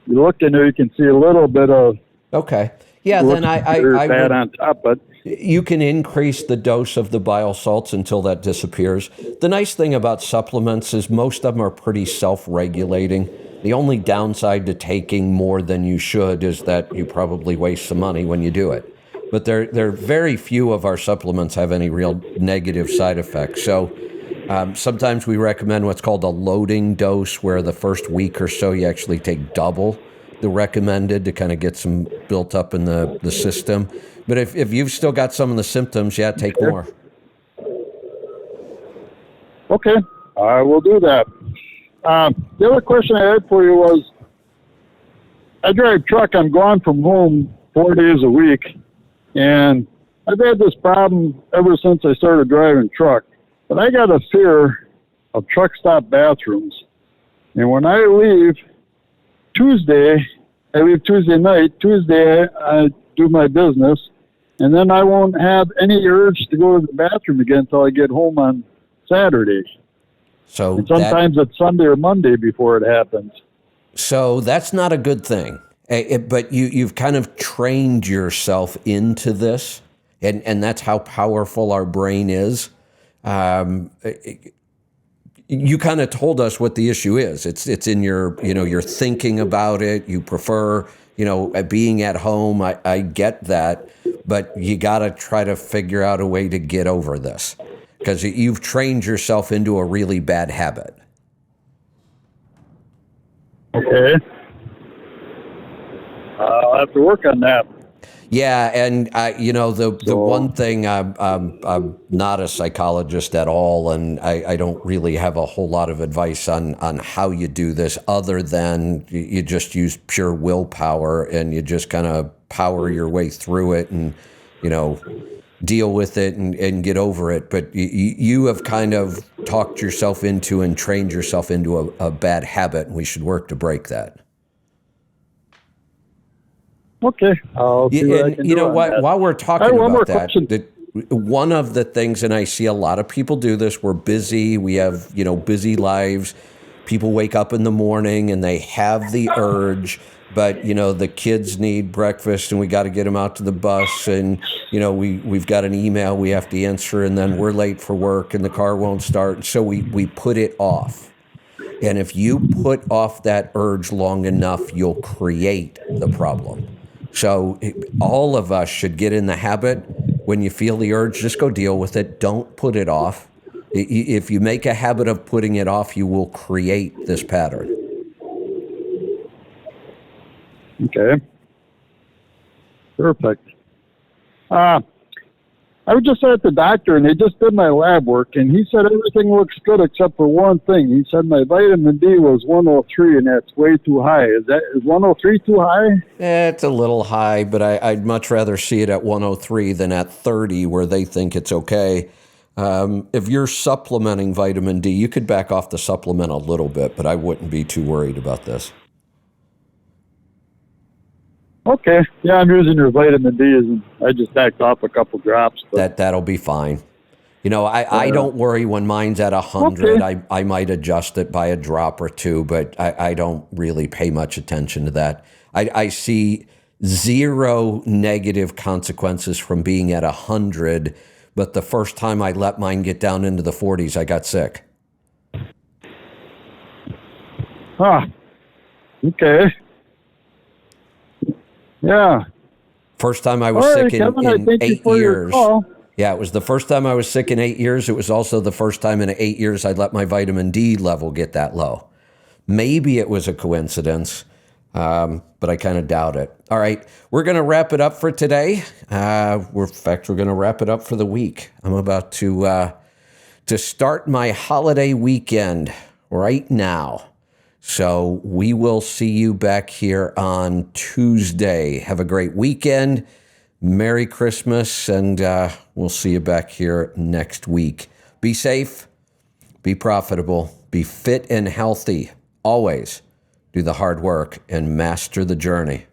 you look in there, you can see a little bit of. Okay. Yeah, then I fat on top, but you can increase the dose of the bile salts until that disappears. The nice thing about supplements is most of them are pretty self-regulating. The only downside to taking more than you should is that you probably waste some money when you do it. But there very few of our supplements have any real negative side effects. So sometimes we recommend what's called a loading dose, where the first week or so you actually take double the recommended to kind of get some built up in the system. But if you've still got some of the symptoms, take more. Okay, I will do that. The other question I had for you was, I drive truck. I'm gone from home 4 days a week, and I've had this problem ever since I started driving truck. But I got a fear of truck stop bathrooms. And when I leave Tuesday night. Tuesday, I do my business, and then I won't have any urge to go to the bathroom again until I get home on Saturday. So and sometimes it's Sunday or Monday before it happens. So that's not a good thing. But you've kind of trained yourself into this, and that's how powerful our brain is. You kind of told us what the issue is. It's in your, you're thinking about it. You prefer, being at home. I get that, but you got to try to figure out a way to get over this because you've trained yourself into a really bad habit. Okay. I'll have to work on that. Yeah, and the one thing, I'm not a psychologist at all, and I don't really have a whole lot of advice on how you do this other than you just use pure willpower and you just kind of power your way through it and, deal with it and get over it. But you have kind of talked yourself into and trained yourself into a bad habit, and we should work to break that. Okay. I'll see what I can do on that. While we're talking about that, one of the things, and I see a lot of people do this, we're busy, we have, busy lives. People wake up in the morning and they have the urge, but, the kids need breakfast and we got to get them out to the bus and, we've got an email we have to answer and then we're late for work and the car won't start. So we put it off. And if you put off that urge long enough, you'll create the problem. So all of us should get in the habit, when you feel the urge, just go deal with it. Don't put it off. If you make a habit of putting it off, you will create this pattern. Okay. Perfect. I was just at the doctor, and they just did my lab work, and he said everything looks good except for one thing. He said my vitamin D was 103, and that's way too high. Is 103 too high? It's a little high, but I'd much rather see it at 103 than at 30 where they think it's okay. If you're supplementing vitamin D, you could back off the supplement a little bit, but I wouldn't be too worried about this. Okay. Yeah, I'm using your vitamin D. And I just backed off a couple drops. But that'll be fine. I don't worry when mine's at 100. Okay. I might adjust it by a drop or two, but I don't really pay much attention to that. I see zero negative consequences from being at 100, but the first time I let mine get down into the 40s, I got sick. Okay. Yeah. First time I was sick in 8 years. Yeah, it was the first time I was sick in 8 years. It was also the first time in 8 years I'd let my vitamin D level get that low. Maybe it was a coincidence, but I kind of doubt it. All right, we're going to wrap it up for today. We're going to wrap it up for the week. I'm about to start my holiday weekend right now. So we will see you back here on Tuesday. Have a great weekend. Merry Christmas, and we'll see you back here next week. Be safe, be profitable, be fit and healthy. Always do the hard work and master the journey.